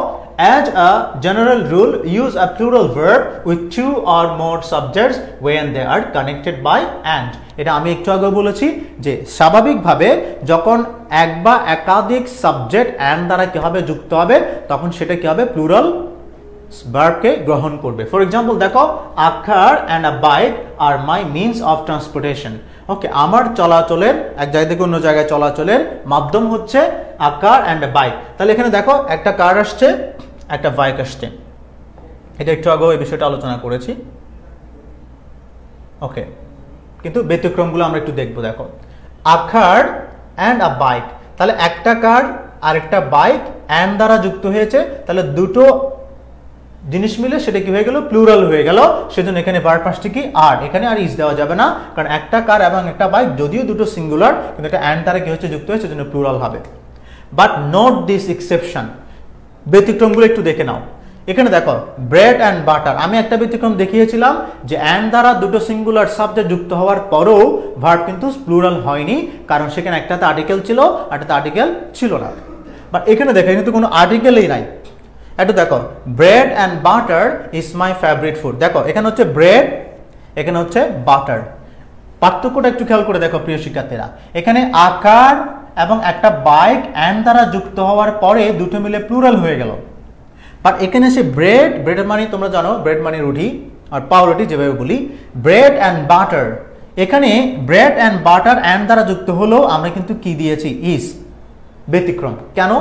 as a general rule use a plural verb with 2 or more subjects when they are connected by and। এটা আমি একটু আগে বলেছি যে স্বাভাবিকভাবে যখন এক বা একাধিক সাবজেক্ট and দ্বারা কি হবে, যুক্ত হবে, তখন সেটা কি হবে, প্লুরাল ভার্বকে গ্রহণ করবে। ফর এক্সাম্পল দেখো, a car and a bike are my means of transportation। ওকে, আমার চলাচলের, এক জায়গা থেকে অন্য জায়গায় চলাচলের মাধ্যম হচ্ছে a car and a bike। তাহলে এখানে দেখো একটা কার আসছে, একটা বাইক আসছে, এটা একটু আগে এই বিষয়টা আলোচনা করেছি। ওকে, কিন্তু ব্যতিক্রমগুলো আমরা একটু দেখবো। দেখো, a car and a bike, তাহলে একটা কার আর একটা বাইক and দ্বারা যুক্ত হয়েছে, তাহলে দুটো জিনিস মিলে সেটা কি হয়ে গেল, প্লুরাল হয়ে গেল। সেজন্য এখানে ভার্ব আসছে কি আর, এখানে আর ইজ দেওয়া যাবে না, কারণ একটা কার এবং একটা বাইক যদিও দুটো সিঙ্গুলার, কিন্তু এটা and দ্বারা কি হচ্ছে, যুক্ত হয়েছে, সেজন্য প্লুরাল হবে। বাট নোট দিস এক্সেপশন, ব্যতিক্রমগুলো একটু দেখে নাও। এখানে দেখো ব্রেড অ্যান্ড বাটার, আমি একটা ব্যতিক্রম দেখিয়েছিলাম যে and দ্বারা দুটো সিঙ্গুলার সাবজেক্ট যুক্ত হওয়ার পরেও ভার্ব কিন্তু প্লুরাল হয়নি, কারণ সেখানে একটাতে আর্টিকেল ছিল আর একটাতে আর্টিকেল ছিল না। বাট এখানে দেখো কিন্তু কোনো আর্টিকেলই নাই। একটু দেখো, bread and butter is my favourite food. দেখো এখানে হচ্ছে ব্রেড, এখানে হচ্ছে বাটার। পার্থক্যটা একটু খেয়াল করে দেখো প্রিয় শিক্ষার্থীরা, এখানে আকার এবং একটা বাইক and দ্বারা যুক্ত হওয়ার পরে দুটো মিলে প্লুরাল হয়ে গেল। বাট এখানে সে ব্রেড, ব্রেডের মানে তোমরা জানো ব্রেড মানে রুটি আর পাউরুটি যেভাবে বলি, ব্রেড অ্যান্ড বাটার, এখানে ব্রেড অ্যান্ড বাটার and দ্বারা যুক্ত হলো, আমরা কিন্তু কি দিয়েছি, ইজ। ব্যতিক্রম কেন?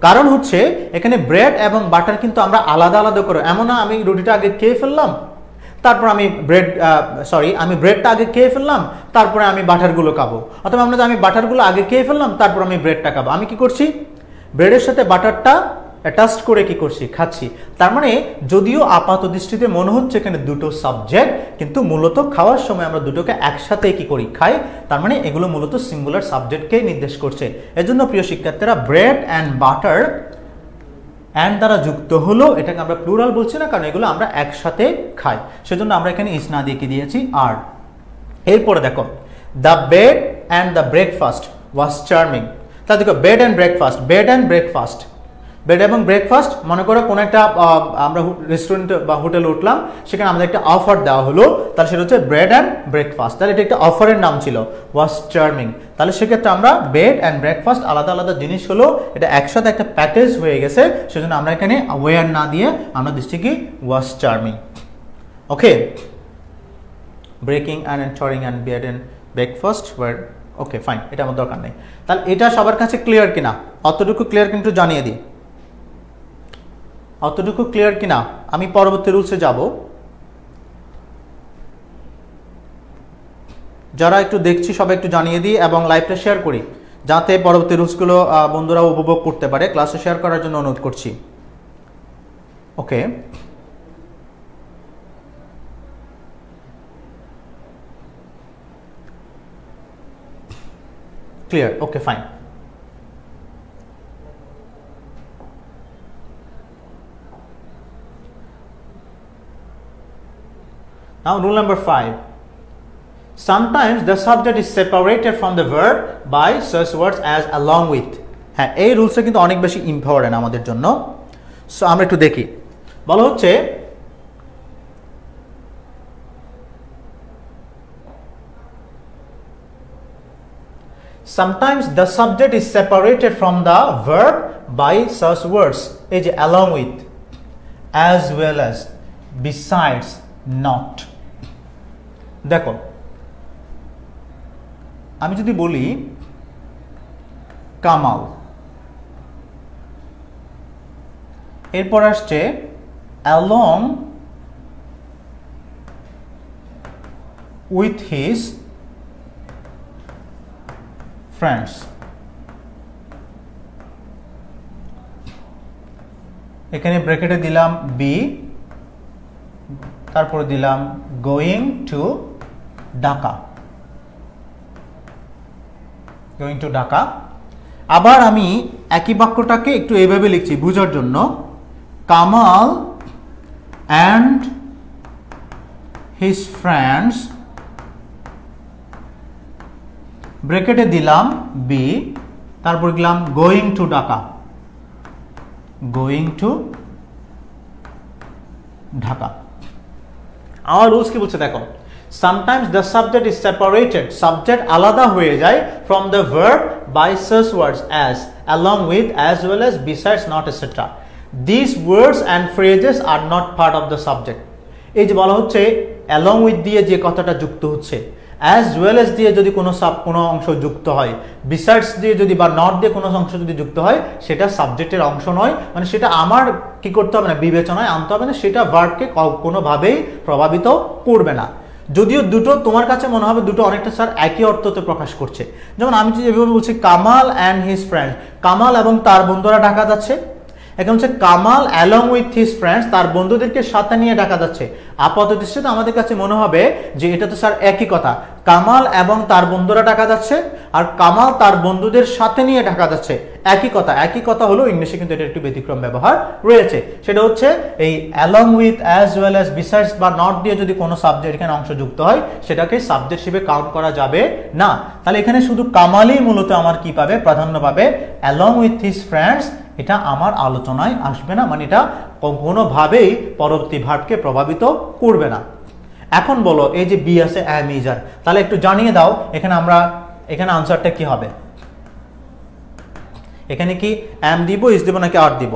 কারণ হচ্ছে এখানে ব্রেড এবং বাটার কিন্তু আমরা আলাদা আলাদা করে, এমন না আমি রুটিটা আগে খেয়ে ফেললাম, তারপর আমি আমি ব্রেডটা আগে খেয়ে ফেললাম, তারপরে আমি বাটারগুলো খাবো, অথবা আমরা আমি বাটারগুলো আগে খেয়ে ফেললাম, তারপর আমি ব্রেডটা খাবো। আমি কি করছি, ব্রেডের সাথে বাটারটা অ্যাটাচ করে কি করছি, খাচ্ছি। তার মানে যদিও আপাত দৃষ্টিতে মনে হচ্ছে এখানে দুটো সাবজেক্ট, কিন্তু মূলত খাওয়ার সময় আমরা দুটোকে একসাথে কি করি, খাই। তার মানে এগুলো মূলত সিঙ্গুলার সাবজেক্টকেই নির্দেশ করছে। এজন্য প্রিয় শিক্ষার্থীরা, ব্রেড অ্যান্ড বাটার and দ্বারা যুক্ত হলো, এটাকে আমরা প্লুরাল বলছি না, কারণ এগুলো আমরা একসাথে খাই, সেজন্য আমরা এখানে ইজ না দিয়ে কি দিয়েছি, আর। এরপরে দেখো, the bed and the breakfast was charming. তাহলে দেখো bed and breakfast, bed and breakfast, bed এবং ব্রেকফাস্ট, মনে করো কোনো একটা আমরা রেস্টুরেন্ট বা হোটেলে উঠলাম, সেখানে আমাদের একটা অফার দেওয়া হলো, তাহলে সেটা হচ্ছে ব্রেড অ্যান্ড ব্রেকফাস্ট। তাহলে এটা একটা অফারের নাম ছিল, ওয়াজ চার্মিং। তাহলে সেক্ষেত্রে আমরা বেড অ্যান্ড ব্রেকফাস্ট আলাদা আলাদা জিনিস হলো, এটা একসাথে একটা প্যাকেজ হয়ে গেছে, সেজন্য আমরা এখানে ওয়্যার না দিয়ে আমরা দিচ্ছি কি, was charming. Okay, breaking and entering and bed and breakfast were, okay fine, এটা আমার দরকার নেই। তাহলে এটা সবার কাছে ক্লিয়ার কিনা, অতটুকু ক্লিয়ার কিন্তু জানিয়ে দিই, অতটুকু ক্লিয়ার কিনা। আমি পরবর্তী রুলসে যাব। যারা একটু দেখছি সবাই একটু জানিয়ে দিই এবং লাইভটা শেয়ার করি, যাতে পরবর্তী রুলসগুলো বন্ধুরা উপভোগ করতে পারে। ক্লাসে শেয়ার করার জন্য অনুরোধ করছি। Okay, clear, okay fine. Now rule number 5. Sometimes the subject is separated from the verb by such words as along with. হ্যাঁ, এই রুলসটা কিন্তু অনেক বেশি ইম্পর্টেন্ট আমাদের জন্য। সো আমরা একটু দেখি। বলা হচ্ছে sometimes the subject is separated from the verb by such words, এই যে along with, as well as, besides, not। দেখো আমি যদি বলি কামাল, এরপর আসছে along with his friends, এখানে ব্র্যাকেটে দিলাম বি, তারপর দিলাম going to Dhaka, going to Dhaka. আবার আমি একই বাক্যটাকে একটু এইভাবে লিখছি বোঝার জন্য, কামাল অ্যান্ড হিজ ফ্রেন্ডস, ব্র্যাকেটে দিলাম বি, তারপর লিখলাম going to Dhaka, going to Dhaka. আমার রুলস কি বলছে দেখো, sometimes the subject is separated, subject আলাদা হয়ে যায় from the verb by such words as, along with, as well as, besides, not, etc. These words and phrases are not part of the subject. এই যে বলা হচ্ছে along with দিয়ে যে কথাটা যুক্ত হচ্ছে, as well as দিয়ে যদি কোনো অংশ যুক্ত হয়, besides দিয়ে যদি বা not দিয়ে কোনো অংশ যদি যুক্ত হয়, সেটা সাবজেক্টের অংশ নয়, মানে সেটা আমার কি করতে হবে না, বিবেচনায় আনতে হবে না, সেটা ভার্বকে কোনোভাবেই প্রভাবিত করবে না। যদিও দুটো তোমার কাছে মনে হবে দুটো অনেকটা স্যার একই অর্থতে প্রকাশ করছে, যেমন আমি যেভাবে বলছি Kamal and his friends, Kamal এবং তার বন্ধুরা ঢাকা যাচ্ছে, এখন হচ্ছে Kamal along with his friends, তার বন্ধুদেরকে সাথে নিয়ে ঢাকা যাচ্ছে। আপাত দৃষ্টিতে আমাদের কাছে মনে হবে যে এটা তো স্যার একই কথা, কামাল এবং তার বন্ধুরা ঢাকা যাচ্ছে আর কামাল তার বন্ধুদের সাথে নিয়ে ঢাকা যাচ্ছে, একই কথা। একই কথা হলো ইংলিশে কিন্তু এটা একটু ব্যতিক্রম ব্যবহার রয়েছে, সেটা হচ্ছে এই along with, as well as, besides বা নট দিয়ে যদি কোনো সাবজেক্ট এখানে অংশ যুক্ত হয়, সেটাকে সাবজেক্ট হিসেবে কাউন্ট করা যাবে না। তাহলে এখানে শুধু কামালই মূলত আমার কি পাবে, প্রাধান্য পাবে। অ্যালং উইথ হিজ ফ্রেন্ডস এটা আমার আলোচনায় আসবে না, মানে এটা কোনোভাবেই পরবর্তী ভার্বকে প্রভাবিত করবে না। এখন বলো এই যে বি আছে অ্যাম ইজ আর, তাহলে একটু জানিয়ে দাও এখানে আনসারটা কি হবে, এখানে কি অ্যাম দিব, ইজ দিব নাকি আর দিব?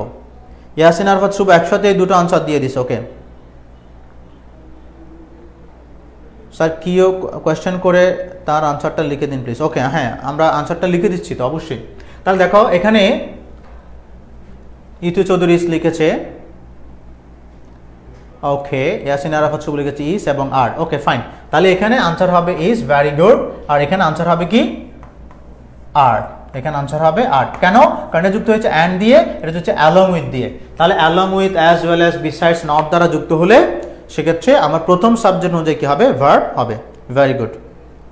ইয়াসিন আরফাত শুভ একসাথে এই দুটো আনসার দিয়ে দিছে। ওকে স্যার কিও কোয়েশ্চেন করে তার আনসারটা লিখে দিন প্লিজ। ওকে হ্যাঁ, আমরা আনসারটা লিখে দিচ্ছি তো অবশ্যই। তাহলে দেখো এখানে ইতু চৌধুরী লিখেছে, ওকে ইয়াসিন আরাফাত শুভ লিখেছে ইজ এবং আর। ওকে ফাইন, তাহলে এখানে আনসার হবে ইজ, ভেরি গুড। আর এখানে আনসার হবে কি আর, এখানে আনসার হবে আর। কেন? কারণ এটা যুক্ত হয়েছে অ্যান্ড দিয়ে, এটা হচ্ছে অ্যালং উইথ দিয়ে। তাহলে along with, as well as, besides, not দ্বারা যুক্ত হলে সেক্ষেত্রে আমার প্রথম সাবজেক্ট অনুযায়ী কি হবে, ভার্ব হবে। Very good,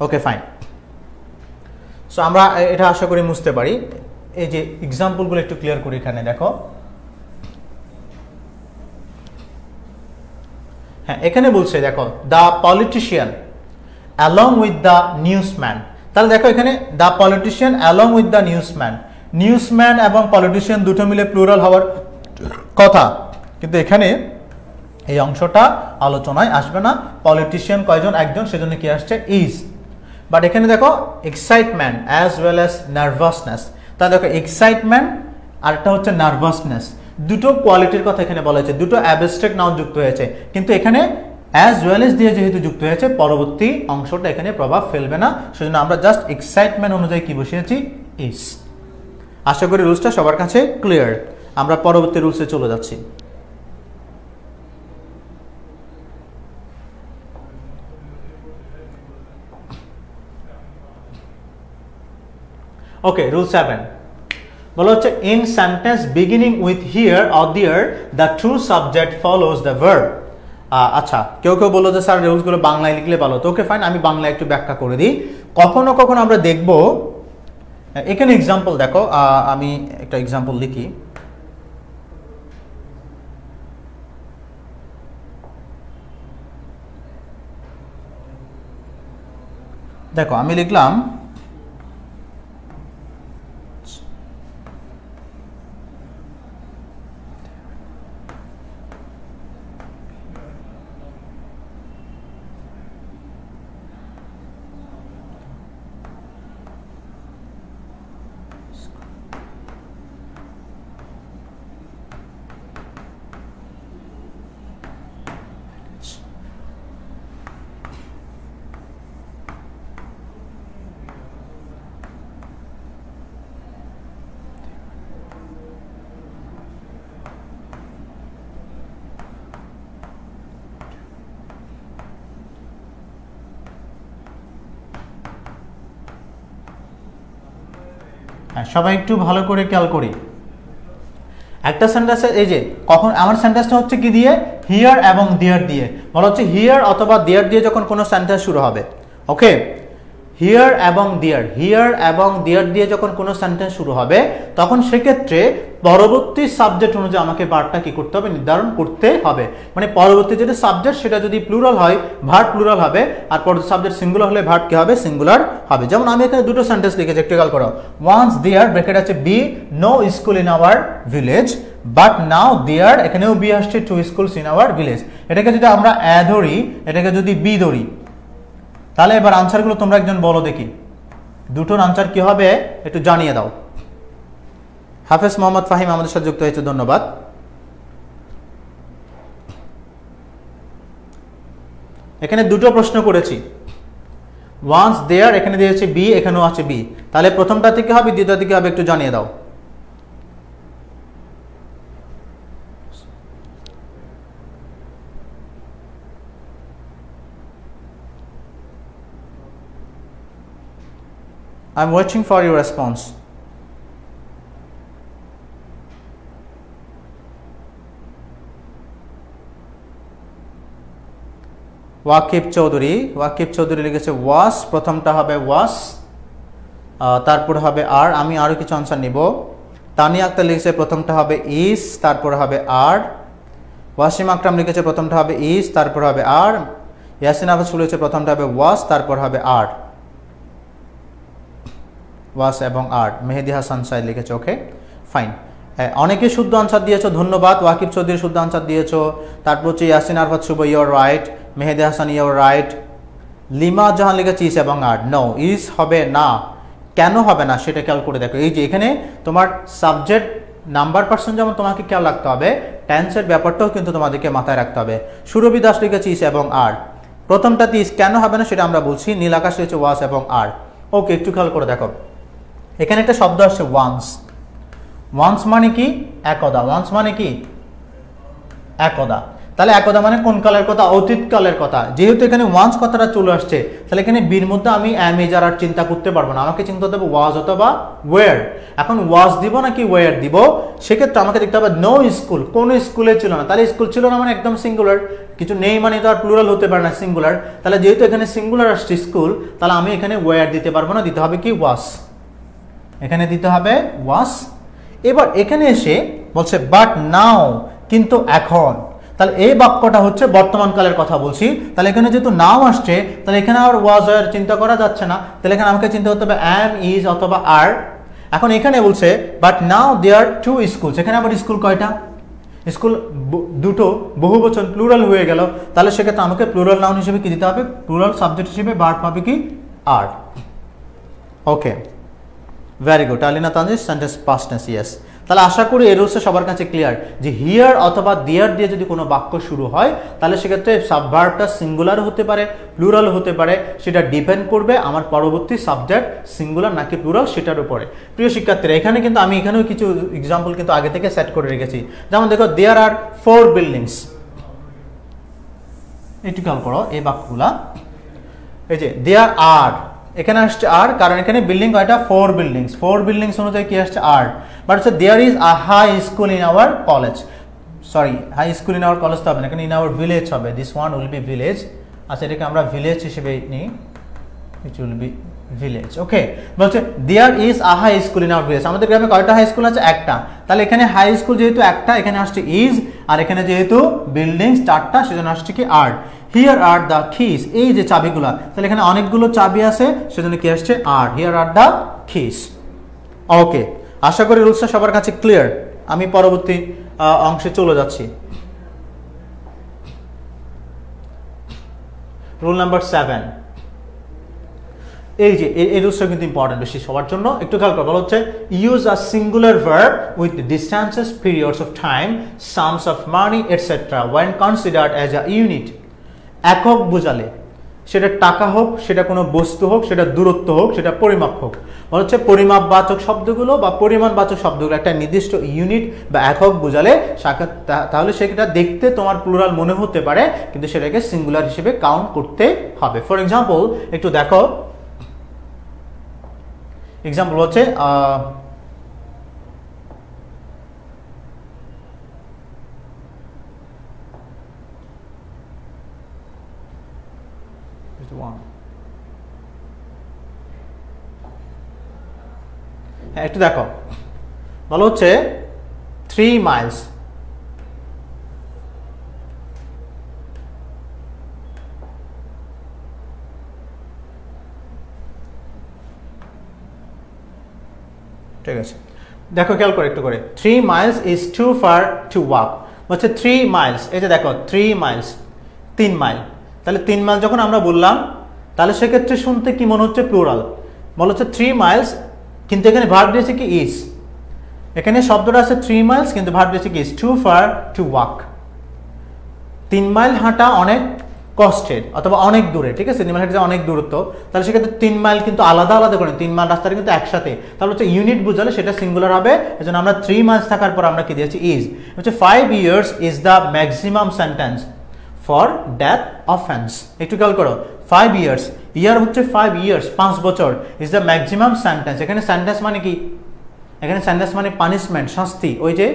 okay fine. So আমরা এটা আশা করি বুঝতে পারি। এই যে এক্সাম্পলগুলো একটু ক্লিয়ার করি, এখানে দেখো হ্যাঁ, এখানে বলছে দেখো the politician along with the নিউজম্যান। তাহলে দেখো এখানে the politician along with the নিউজম্যান, নিউজম্যান এবং পলিটিশিয়ান দুটো মিলে প্লুরাল হওয়ার কথা, কিন্তু এখানে এই অংশটা আলোচনায় আসবে না। পলিটিশিয়ান কয়জন, একজন, সেজন্য কি আসছে ইজ। বাট এখানে দেখো excitement as well as nervousness, তাহলে দেখো এক্সাইটমেন্ট আর একটা হচ্ছে নার্ভাসনেস, দুটো কোয়ালিটির কথা এখানে বলা হয়েছে, দুটো অ্যাবস্ট্রাক্ট নাউন যুক্ত হয়েছে, কিন্তু এখানে অ্যাজ ওয়েল এজ দিয়ে যেহেতু যুক্ত হয়েছে, পরবর্তী অংশটা এখানে প্রভাব ফেলবে না, সেজন্য আমরা জাস্ট এক্সাইটমেন্ট অনুযায়ী কি বসিয়েছি, ইজ। আশা করি রুলসটা সবার কাছে ক্লিয়ার। আমরা পরবর্তী রুলসে চলে যাচ্ছি। ওকে, রুল 7 বলা হচ্ছে in sentence beginning with here or there the true subject follows the verb. আচ্ছা, কেউ কেউ বললো যে স্যার রুলসগুলো বাংলায় লিখলে ভালো, তো ওকে ফাইন, আমি বাংলায় একটু ব্যাখ্যা করে দিই। কখনো কখনো আমরা দেখব, এখানে এক্সাম্পল দেখো, আমি একটা এক্সাম্পল লিখি। দেখো আমি লিখলাম সবাই একটু ভালো করে খেয়াল করি। একটা সেন্টেন্সে এই যে কখন আমার সেন্টেন্সটা হচ্ছে কি দিয়ে, হিয়ার এবং দেয়ার দিয়ে। বলা হচ্ছে হিয়ার অথবা দেয়ার দিয়ে যখন কোনো সেন্টেন্স শুরু হবে, ওকে, হিয়ার এবং দেয়ার দিয়ে যখন কোনো সেন্টেন্স শুরু হবে তখন সেক্ষেত্রে পরবর্তী সাবজেক্ট অনুযায়ী আমাকে ভার্বটা কি করতে হবে, নির্ধারণ করতে হবে। মানে পরবর্তী যেটা সাবজেক্ট সেটা যদি প্লুরাল হয় ভার্ব প্লুরাল হবে, আর পরবর্তী সাবজেক্ট সিঙ্গুলার হলে ভার্ব কি হবে, সিঙ্গুলার হবে। যেমন আমি এখানে দুটো সেন্টেন্স লিখেছি, একটু খেয়াল করো। ওয়ান্স দেয়ার ব্র্যাকেট আছে be no school in our village, but now there, এখানেও বি আসছে, two schools in our village. এটাকে যদি আমরা এ ধরি, এটাকে যদি বি ধরি, তাহলে এবার আনসারগুলো তোমরা একজন বলো দেখি, দুটোর আনসার কি হবে একটু জানিয়ে দাও। হাফেজ মোহাম্মদ ফাহিম আমাদের সাথে যুক্ত হয়েছে, ধন্যবাদ। এখানে দুটো প্রশ্ন করেছি, ওয়ান্স দেয়ার এখানে দিয়েছে বি, এখানেও আছে বি, তাহলে প্রথমটা থেকে হবে দ্বিতীয়টা থেকে হবে একটু জানিয়ে দাও। I'm waiting for your response. ওয়াকিব Chowdhury লিখেছে ওয়াস, প্রথমটা হবে ওয়াস, তারপর হবে আর। আমি আরো কিছু আনসার নিব। তানিয়া আক্তার লিখেছে প্রথমটা হবে ইস, তারপর হবে আর। ওয়াসিম আকরাম লিখেছে প্রথমটা হবে ইস, তারপর হবে আর। ইয়াসিন আবাস লিখেছে প্রথমটা হবে ওয়াস, তারপর হবে আর, ওয়াস এবং আর। মেহেদি হাসান সাইদ লিখেছে ওকে ফাইন। অনেকে শুদ্ধ আনসার দিয়েছো, ধন্যবাদ। ওয়াকিব চৌধুরী শুদ্ধ আনসার দিয়েছো। তারপর হচ্ছে Yasin Arafat Shuvo, your right. Mehedi Hasan, your right. Lima Jahan লিখেছে ইস এবং আর। নো, ইস হবে না। কেন হবে না সেটা খেয়াল করে দেখো। এই যে এখানে তোমার সাবজেক্ট নাম্বার পার্সন যেমন তোমাকে খেয়াল রাখতে হবে, টেন্সের ব্যাপারটাও কিন্তু তোমাদেরকে মাথায় রাখতে হবে। সুরভি দাস লিখেছে ইস এবং আর। প্রথমটাতে ইস কেন হবে না সেটা আমরা বলছি। নীল আকাশ লিখেছে ওয়াস এবং আর। ওকে, একটু খেয়াল করে দেখো, এখানে একটা শব্দ আসছে ওয়ান্স। ওয়ান্স মানে কি? একদা। ওয়ান্স মানে কি? একদা। তাহলে একদা মানে কোন কালের কথা? অতীতকালের কথা। যেহেতু এখানে ওয়ান্স কথাটা চলে আসছে, তাহলে এখানে বির মধ্যে আমি এম ইজ আর চিন্তা করতে পারবো না, আমাকে চিন্তা করতে হবে ওয়াজ অথবা ওয়ার। এখন ওয়াজ দিব নাকি ওয়ার দিব, সেক্ষেত্রে আমাকে দেখতে হবে নো স্কুল, কোন স্কুলে ছিল না। তাহলে স্কুল ছিল না মানে একদম সিঙ্গুলার, কিছু নেই মানে তো আর প্লুরাল হতে পারে না, সিঙ্গুলার। তাহলে যেহেতু এখানে সিঙ্গুলার আসছে স্কুল, তাহলে আমি এখানে ওয়ার দিতে পারবো না, দিতে হবে কি ওয়াস। এখানে দিতে হবে ওয়াস। এবার এখানে এসে বলছে বাট নাও, কিন্তু এখন। তাহলে এই বাক্যটা হচ্ছে বর্তমানকালের কথা বলছি। তাহলে এখানে যেহেতু নাও আসছে, তাহলে এখানে আর ওয়াজ আর চিন্তা করা যাচ্ছে না। তাহলে এখানে আমাকে চিন্তা করতে হবে অ্যাম, ইজ অথবা আর। এখন এখানে বলছে but now there two schools. এখানে আবার স্কুল কয়টা? স্কুল দুটো, বহুবচন প্লুরাল হয়ে গেল। তাহলে সেক্ষেত্রে আমাকে প্লুরাল নাউন হিসেবে কি দিতে হবে? প্লুরাল সাবজেক্ট হিসেবে ভার্ব হবে কি? Are. Okay, very good. Alina Tanzis, sentence past tense, yes. তাহলে আশা করি এই রুলসটা সবার কাছে ক্লিয়ার যে হিয়ার অথবা দেয়ার দিয়ে যদি কোনো বাক্য শুরু হয়, তাহলে সেক্ষেত্রে সাবভার্বটা সিঙ্গুলার হতে পারে, প্লুরাল হতে পারে। সেটা ডিপেন্ড করবে আমার পরবর্তী সাবজেক্ট সিঙ্গুলার নাকি প্লুরাল সেটার উপরে। প্রিয় শিক্ষার্থীরা, এখানে কিন্তু আমি এখানেও কিছু এক্সাম্পল কিন্তু আগে থেকে সেট করে রেখেছি। যেমন দেখো, দেয়ার আর 4 বিল্ডিংস। একটু খেয়াল করো এই বাক্যগুলা। এই যে দেয়ার আর, এখানে আসছে আর, কারণ এখানে বিল্ডিং কয়টা? 4 বিল্ডিংস। 4 বিল্ডিংস অনুযায়ী কি আসছে? আর। বাট হচ্ছে there is a high school in our college. Sorry, high school in our college তো হবে না, এখানে ইন আওয়ার ভিলেজ হবে। This one will be village. আচ্ছা, এটাকে আমরা ভিলেজ হিসেবে নিই, it will be village. Okay, বলছে there is a high school in our village. আমাদের গ্রামে কয়টা হাই স্কুল আছে? একটা। তাহলে এখানে হাই স্কুল যেহেতু একটা, এখানে আসছে ইজ, আর এখানে যেহেতু বিল্ডিংস 4টা, সেজন্য আসছে কি? আর। হিয়ার আর দ্য কিস, এই যে চাবিগুলা, তাহলে এখানে অনেকগুলো চাবি আছে, সেজন্য কি আসছে? Are. Here are the keys. Okay, আশা করি রুলসটা সবার কাছে ক্লিয়ার। আমি পরবর্তী অংশে চলে যাচ্ছি। Rule number 7। এই যে এই রুলসটা কিন্তু ইম্পর্টেন্ট বেশি সবার জন্য, একটু খেয়াল করো। বলা হচ্ছে use a singular verb with distances, periods of time, sums of money etcetera when considered as a unit. একক বোঝালে, সেটা টাকা হোক, সেটা কোনো বস্তু হোক, সেটা দূরত্ব হোক, সেটা পরিমাপ হোক, বলা হচ্ছে পরিমাপবাচক শব্দগুলো বা পরিমাণবাচক শব্দগুলো একটা নির্দিষ্ট ইউনিট বা একক বোঝালে, তাহলে সেটা দেখতে তোমার প্লুরাল মনে হতে পারে, কিন্তু সেটাকে সিঙ্গুলার হিসেবে কাউন্ট করতে হবে। ফর এক্সাম্পল, একটু দেখো, এক্সাম্পল হচ্ছে হ্যাঁ একটু দেখো, বলা হচ্ছে 3 মাইলস, ঠিক আছে দেখো খেয়াল করে একটু করে, 3 miles is too far to walk, হচ্ছে 3 মাইলস, এই যে দেখো 3 মাইলস 3 মাইল, তাহলে 3 মাইল যখন আমরা বললাম তাহলে সেক্ষেত্রে শুনতে কি মনে হচ্ছে প্লুরাল, বলা হচ্ছে 3 মাইলস কিন্তু এখানে ভার্ব দিয়েছে কি ইজ, এখানে শব্দটা আছে 3 মাইলস কিন্তু ভার্ব দিয়েছে কি is, too far to walk, 3 mile হাঁটা অনেক কষ্টের অথবা অনেক দূরে, ঠিক আছে 3 মাইল হাঁটা অনেক দূরত্ব, তাহলে সেক্ষেত্রে 3 মাইল কিন্তু আলাদা আলাদা করে, 3 মাইল রাস্তাটা কিন্তু একসাথে, তাহলে হচ্ছে ইউনিট বোঝালে সেটা সিঙ্গুলার হবে, এজন্য আমরা 3 মাইলস থাকার পর আমরা কি দিয়েছি ইজ, হচ্ছে 5 years is the maximum sentence for death offence, একটু খেয়াল করো 5 ইয়ার্স, ইয়ার হচ্ছে 5 ইয়ার্স 5 বছর, ইজ দ্য ম্যাক্সিমাম সেন্টেন্স, এখানে সেন্টেন্স মানে কি, এখানে সেন্টেন্স মানে পানিশমেন্ট শাস্তি, ওই যে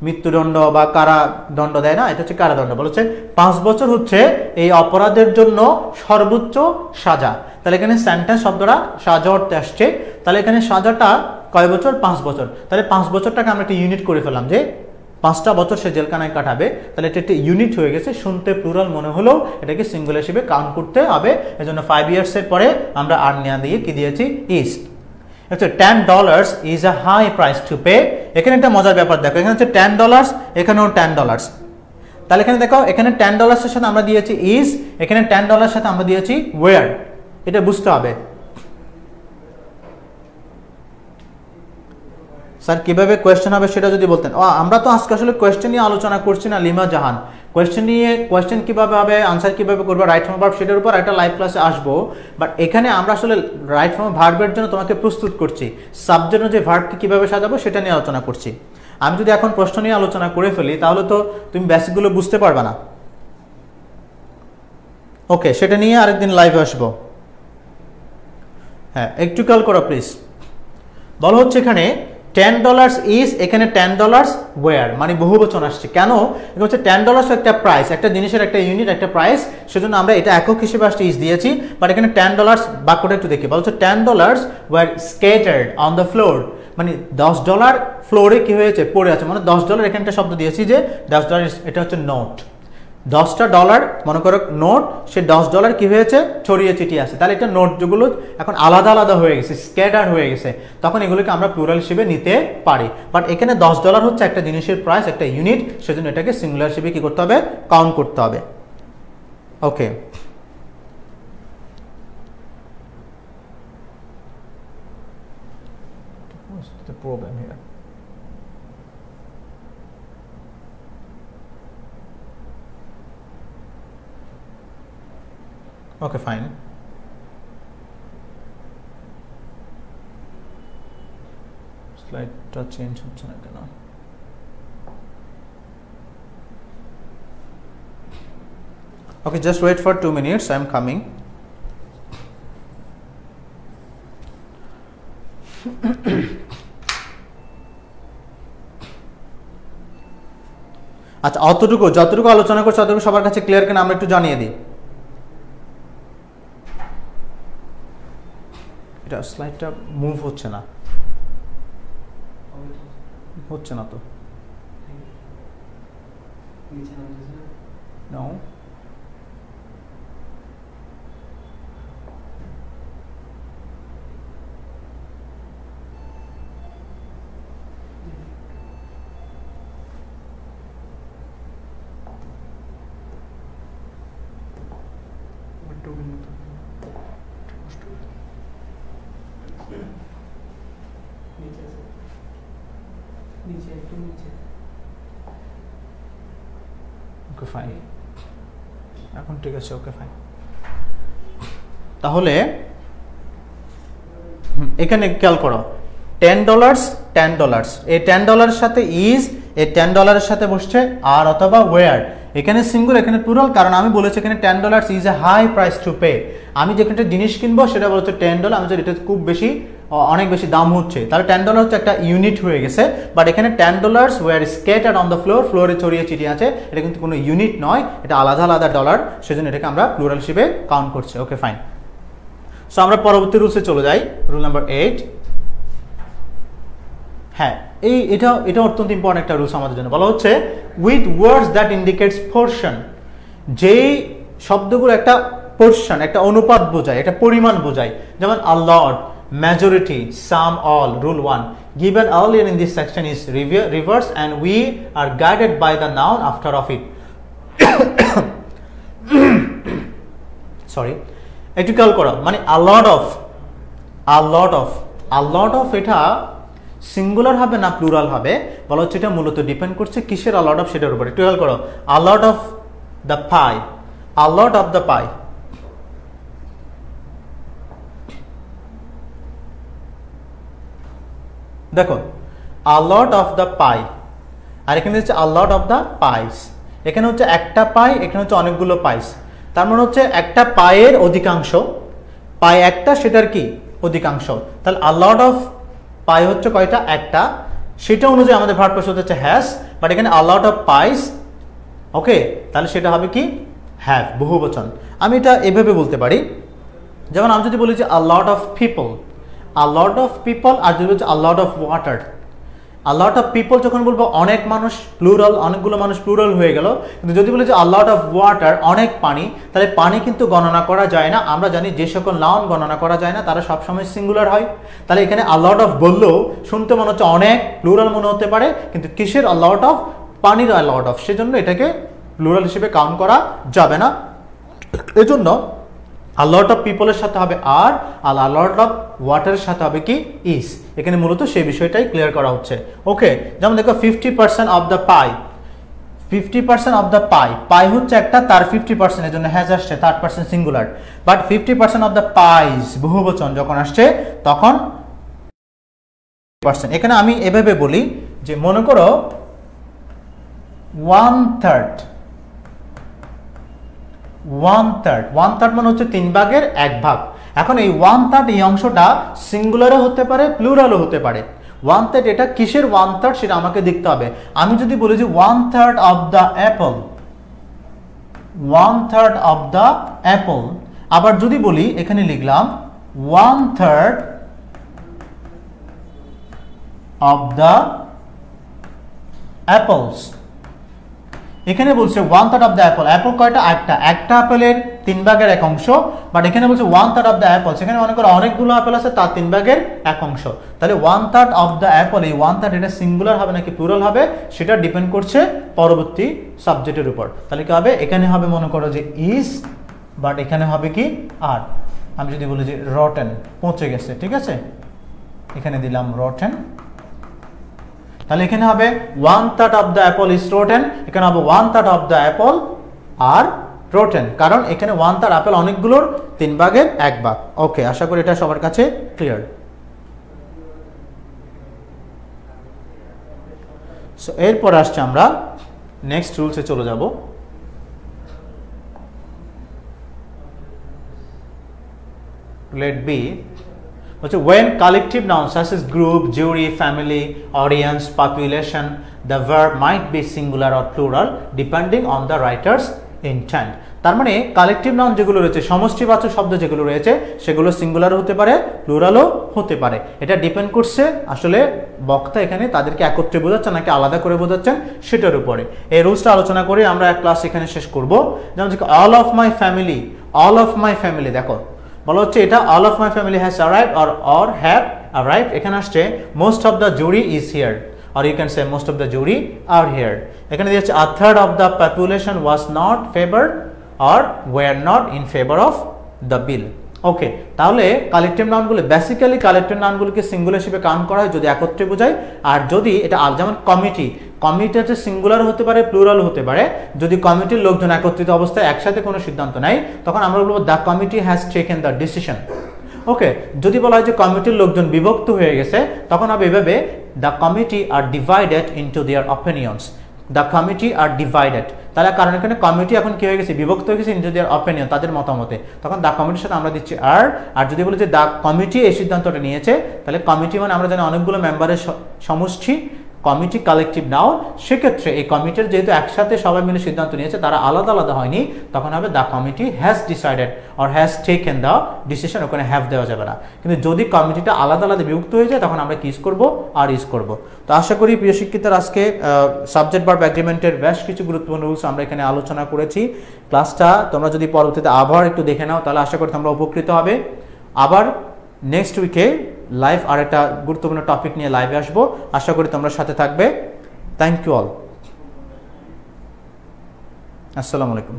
মৃত্যুদণ্ড বা কারাদণ্ড দেয় না, এটা হচ্ছে কারাদণ্ড, বলেছে 5 বছর হচ্ছে এই অপরাধের জন্য সর্বোচ্চ সাজা, তাহলে এখানে সেন্টেন্স শব্দটা সাজা অর্থে আসছে, তাহলে এখানে সাজাটা কয় বছর 5 বছর, তাহলে 5 বছরটাকে আমরা একটা ইউনিট করে ফেললাম যে 5টা বছর সে জেলখানায় কাটাবে, তাহলে এটা একটা ইউনিট হয়ে গেছে, শুনতে প্লুরাল মনে হলেও এটাকে সিঙ্গুলার হিসেবে কাউন্ট করতে হবে, এজন্য 5 ইয়ার্সের পরে আমরা আর নেয়া দিয়ে কি দিয়েছি ইজ। আচ্ছা $10 is a high price to pay, এখানে একটা মজার ব্যাপার দেখো, এখানে হচ্ছে $10, এখানেও $10, তাহলে এখানে দেখো এখানে $10 এর সাথে আমরা দিয়েছি ইজ, এখানে $10 এর সাথে আমরা দিয়েছি ওয়্যার, এটা বুঝতে হবে। স্যার কিভাবে কোয়েশ্চেন হবে সেটা যদি বলতেন, আমরা তো আজকে আসলে কোয়েশ্চেন নিয়ে আলোচনা করছি না লিমা জাহান, কোয়েশ্চেন কিভাবে হবে, আনসার কিভাবে করবে, রাইট ফর্ম ভার্ব সেটার উপর একটা লাইভ ক্লাসে আসবো, বাট এখানে আমরা আসলে রাইট ফর্ম ভার্বের জন্য তোমাকে প্রস্তুত করছি, সাবজেক্ট যে ভার্বকে কিভাবে সাজাবো সেটা নিয়ে আলোচনা করছি। আমি যদি এখন প্রশ্ন নিয়ে আলোচনা করে ফেলি তাহলে তো তুমি বেসিকগুলো বুঝতে পারবে না। ওকে, সেটা নিয়ে আরেকদিন লাইভে আসবো। হ্যাঁ একটু কল করো প্লিজ। বলা হচ্ছে এখানে $10 ইজ, এখানে $10 ওয়্যার, মানে বহুবচন আসছে, কেন এটা হচ্ছে $10 একটা প্রাইস, একটা জিনিসের একটা ইউনিট একটা প্রাইস, সেজন্য আমরা এটা একক হিসেবে আসছে ইজ দিয়েছি, বাট এখানে $10 বাক্যটা একটু দেখি, বলা হচ্ছে $10 ওয়্যার স্কেটার্ড অন দ্য ফ্লোর, মানে $10 ফ্লোরে কি হয়েছে পড়ে আছে, মানে $10 এখানে একটা শব্দ দিয়েছি যে $10, এটা হচ্ছে নোট, $10 মনে করো নোট, সে $10 কি হয়েছে ছড়িয়ে ছিটিয়ে আছে, তাহলে এটা নোট যেগুলো এখন আলাদা আলাদা হয়ে গেছে, স্ক্যাটার হয়ে গেছে, তখন এগুলোকে আমরা প্লুরাল হিসেবে নিতে পারি, বাট এখানে $10 হচ্ছে একটা জিনিসের প্রাইস, একটা ইউনিট, সেজন্য এটাকে সিঙ্গুলার হিসেবে কি করতে হবে, কাউন্ট করতে হবে। Okay, problem here. Okay fine, স্লাইডটা চেঞ্জ হচ্ছে না কেন? Okay, just wait for 2 minutes, I am coming. আচ্ছা যতটুকু আলোচনা করছি ততটুকু সবার কাছে ক্লিয়ার কিনা আমরা একটু জানিয়ে দিই। এটা স্লাইডটা মুভ হচ্ছে না তো, নো ওকে ফাইন, এখন ঠিক আছে, ওকে ফাইন। তাহলে এখানে খেয়াল করো $10, এই $10 সাথে ইজ, এই $10 সাথে বসছে আর অথবা ওয়্যার, এখানে সিঙ্গুলার এখানে প্লুরাল, কারণ আমি বলেছি এখানে $10 is a high price to pay, আমি যেখানে জিনিস কিনবো সেটা বলছে $10, আমি যদি এটা খুব বেশি অনেক বেশি দাম হচ্ছে, তাহলে $10 হচ্ছে একটা ইউনিট হয়ে গেছে, বাট এখানে $10 ওয়্যার স্কেটার্ড অন দ্য ফ্লোর, ফ্লোরে ছড়িয়ে ছিটিয়ে আছে, এটা কিন্তু কোনো ইউনিট নয়, এটা আলাদা আলাদা ডলার, সেজন্য এটাকে আমরা প্লুরাল হিসেবে কাউন্ট করছি। ওকে ফাইন, সো আমরা পরবর্তী রুলসে চলে যাই, রুল নাম্বার 8। হ্যাঁ, এটা অত্যন্ত ইম্পর্টেন্ট একটা রুলস আমাদের জন্য। বলা হচ্ছে with words that indicates portion, যেই শব্দগুলো একটা পোর্শন, একটা অনুপাত বোঝায়, একটা পরিমাণ বোঝায়, যেমন আ লট, majority, some, all, rule 1 given earlier in this section is reverse and we are guided by the noun after of it. Sorry, একটু খেয়াল করো, মানে a lot of এটা সিঙ্গুলার হবে না প্লুরাল হবে, বলা হচ্ছে এটা মূলত ডিপেন্ড করছে কিসের a lot of সেটার উপর। একটু খেয়াল করো, a lot of the pie, a lot of the pie, দেখো a lot of the pie, আর এখানে হচ্ছে a lot of the pies, এখানে হচ্ছে একটা পাই, এখানে হচ্ছে অনেকগুলো পাইস, তার মানে হচ্ছে একটা পায়ের অধিকাংশ, পাই একটা সেটার কি অধিকাংশ, তাহলে a lot of pie হচ্ছে কয়টা একটা, সেটা অনুযায়ী আমাদের ভার্ব প্রশ্ন হচ্ছে হ্যাজ, বাট এখানে a lot of pies, ওকে, তাহলে সেটা হবে কি হ্যাভ, বহুবচন। আমি এটা এভাবে বলতে পারি, যেমন আমি যদি বলি যে a lot of people, a lot of people, আর যদি বলছি a lot of water, a lot of people যখন বলবো অনেক মানুষ প্লুরাল, অনেকগুলো মানুষ প্লুরাল হয়ে গেল, কিন্তু যদি বলি যে a lot of water অনেক পানি, তাহলে পানি কিন্তু গণনা করা যায় না। আমরা জানি যে সকল নাউন গণনা করা যায় না তারা সবসময় সিঙ্গুলার হয়, তাহলে এখানে a lot of বললেও শুনতে মনে হচ্ছে অনেক প্লুরাল মনে হতে পারে, কিন্তু কিসের a lot of, পানির a lot of, সেজন্য এটাকে প্লুরাল হিসেবে কাউন্ট করা যাবে না। এজন্য a lot of people এর সাথে হবে আর a lot of water এর সাথে হবে কি is। এখানে মূলত সেই বিষয়টাই ক্লিয়ার করা হচ্ছে। ওকে, যেমন দেখো 50% of the pie, 50% of the pie, পাই হচ্ছে একটা, তার 50% এর জন্য হ্যাজ আসছে, third person singular, but 50% of the pies বহুবচন যখন আসছে তখন পারসন। এখানে আমি এভাবে বলি যে মনে করো 1/3, 1/3 মানে হচ্ছে 3/1 ভাগ। এখন এই 1/3 এই অংশটা সিঙ্গুলারও হতে পারে প্লুরালও হতে পারে। 1/3 এটা কিসের 1/3 সেটা আমাকে দেখতে হবে। আমি যদি বলি যে 1/3 of the apple, 1/3 of the apple, আবার যদি বলি এখানে লিখলাম 1/3 of the apples, এখানে বলছে 1/3 of the apple, অ্যাপল কয়টা একটা, একটা আপেলের 3/1 অংশ, বাট এখানে বলছে 1/3 of the apple, সেখানে মনে করো অনেকগুলো আপেল আছে তার 3/1 অংশ, তাহলে 1/3 of the apple, এই 1/3 এটা সিঙ্গুলার হবে নাকি প্লুরাল হবে সেটা ডিপেন্ড করছে পরবর্তী সাবজেক্টের উপর। তাহলে কি হবে, এখানে হবে মনে করো যে is, বাট এখানে হবে কি আর। আমি যদি বলি যে rotten, পচে গেছে, ঠিক আছে, এখানে দিলাম rotten, তাহলে এখানে হবে 1/3 of the apple is rotten, এখানে হবে 1/3 of the apple R rotten, কারণ এখানে 1/3 আপেল অনেকগুলোর 3/1 ভাগ। ওকে, আশা করি এটা সবার কাছে ক্লিয়ার। সো এরপর আসছে আমরা নেক্সট রুলসে চলে যাব। লেট বি হচ্ছে when collective nouns such as group, jury, family, audience, population, the verb might be singular or plural depending on the writer's intent। তার মানে কালেকটিভ নাউন যেগুলো রয়েছে, সমষ্টিবাচক শব্দ যেগুলো রয়েছে সেগুলো সিঙ্গুলার হতে পারে প্লুরালও হতে পারে, এটা ডিপেন্ড করছে আসলে বক্তা এখানে তাদেরকে একত্রে বোঝাচ্ছেন নাকি আলাদা করে বোঝাচ্ছেন সেটার উপরে। এই রুলসটা আলোচনা করে আমরা এক ক্লাস এখানে শেষ করব। যেমন all of my family, all of my family, দেখো বলা হচ্ছে এটা all of my family has arrived or have arrived, এখানে আসছে most of the jury is here, or you can say most of the jury are here। এখানে দিয়েছে a third of the population was not favored or were not in favor of the bill। ওকে, তাহলে কালেকটিভ নাউনগুলো বেসিক্যালি কালেকটিভ নাউনগুলোকে সিঙ্গুলার হিসেবে কাউন্ট করা হয় যদি একত্রে বোঝায়, আর যদি এটা যেমন কমিটি, কমিটি হচ্ছে সিঙ্গুলার হতে পারে প্লুরাল হতে পারে। যদি কমিটির লোকজন একত্রিত অবস্থায় একসাথে কোনো সিদ্ধান্ত নেয় তখন আমরা বলবো the committee has taken the decision. Okay, যদি বলা হয় যে কমিটির লোকজন বিভক্ত হয়ে গেছে তখন হবে এভাবে the committee are divided into their opinions, the committee are divided, তাহলে কারণ এখানে কমিটি এখন কি হয়ে গেছে, বিভক্ত হয়ে গেছে ইনটু দেয়ার অপিনিয়ন, তাদের মতামতে, তখন দ্য কমিটির সাথে আমরা দিচ্ছি আর যদি বলি যে দ্য কমিটি এই সিদ্ধান্তটা নিয়েছে তাহলে কমিটি মানে আমরা জানি অনেকগুলো মেম্বারের সমষ্টি, কমিটি কালেকটিভ নাউন, সেক্ষেত্রে এই কমিটির যেহেতু একসাথে সবাই মিলে সিদ্ধান্ত নিয়েছে, তারা আলাদা আলাদা হয়নি, তখন হবে the committee has decided or has taken the decision, ওখানে হ্যাভ দেওয়া যাবে না। কিন্তু যদি কমিটিটা আলাদা আলাদা বিভক্ত হয়ে যায় তখন আমরা কি ইউজ করবো, আর ইউজ করবো। তো আশা করি প্রিয় শিক্ষিতার আজকে সাবজেক্ট ভার্ব এগ্রিমেন্টের বেশ কিছু গুরুত্বপূর্ণ রুলস আমরা এখানে আলোচনা করেছি। ক্লাসটা তোমরা যদি পরবর্তীতে আবার একটু দেখে নাও তাহলে আশা করি তোমরা উপকৃত হবে। আবার নেক্সট উইকে লাইভ আর একটা গুরুত্বপূর্ণ টপিক নিয়ে লাইভে আসবো, আশা করি তোমরা সাথে থাকবে। থ্যাংক ইউ অল, আসসালামু আলাইকুম।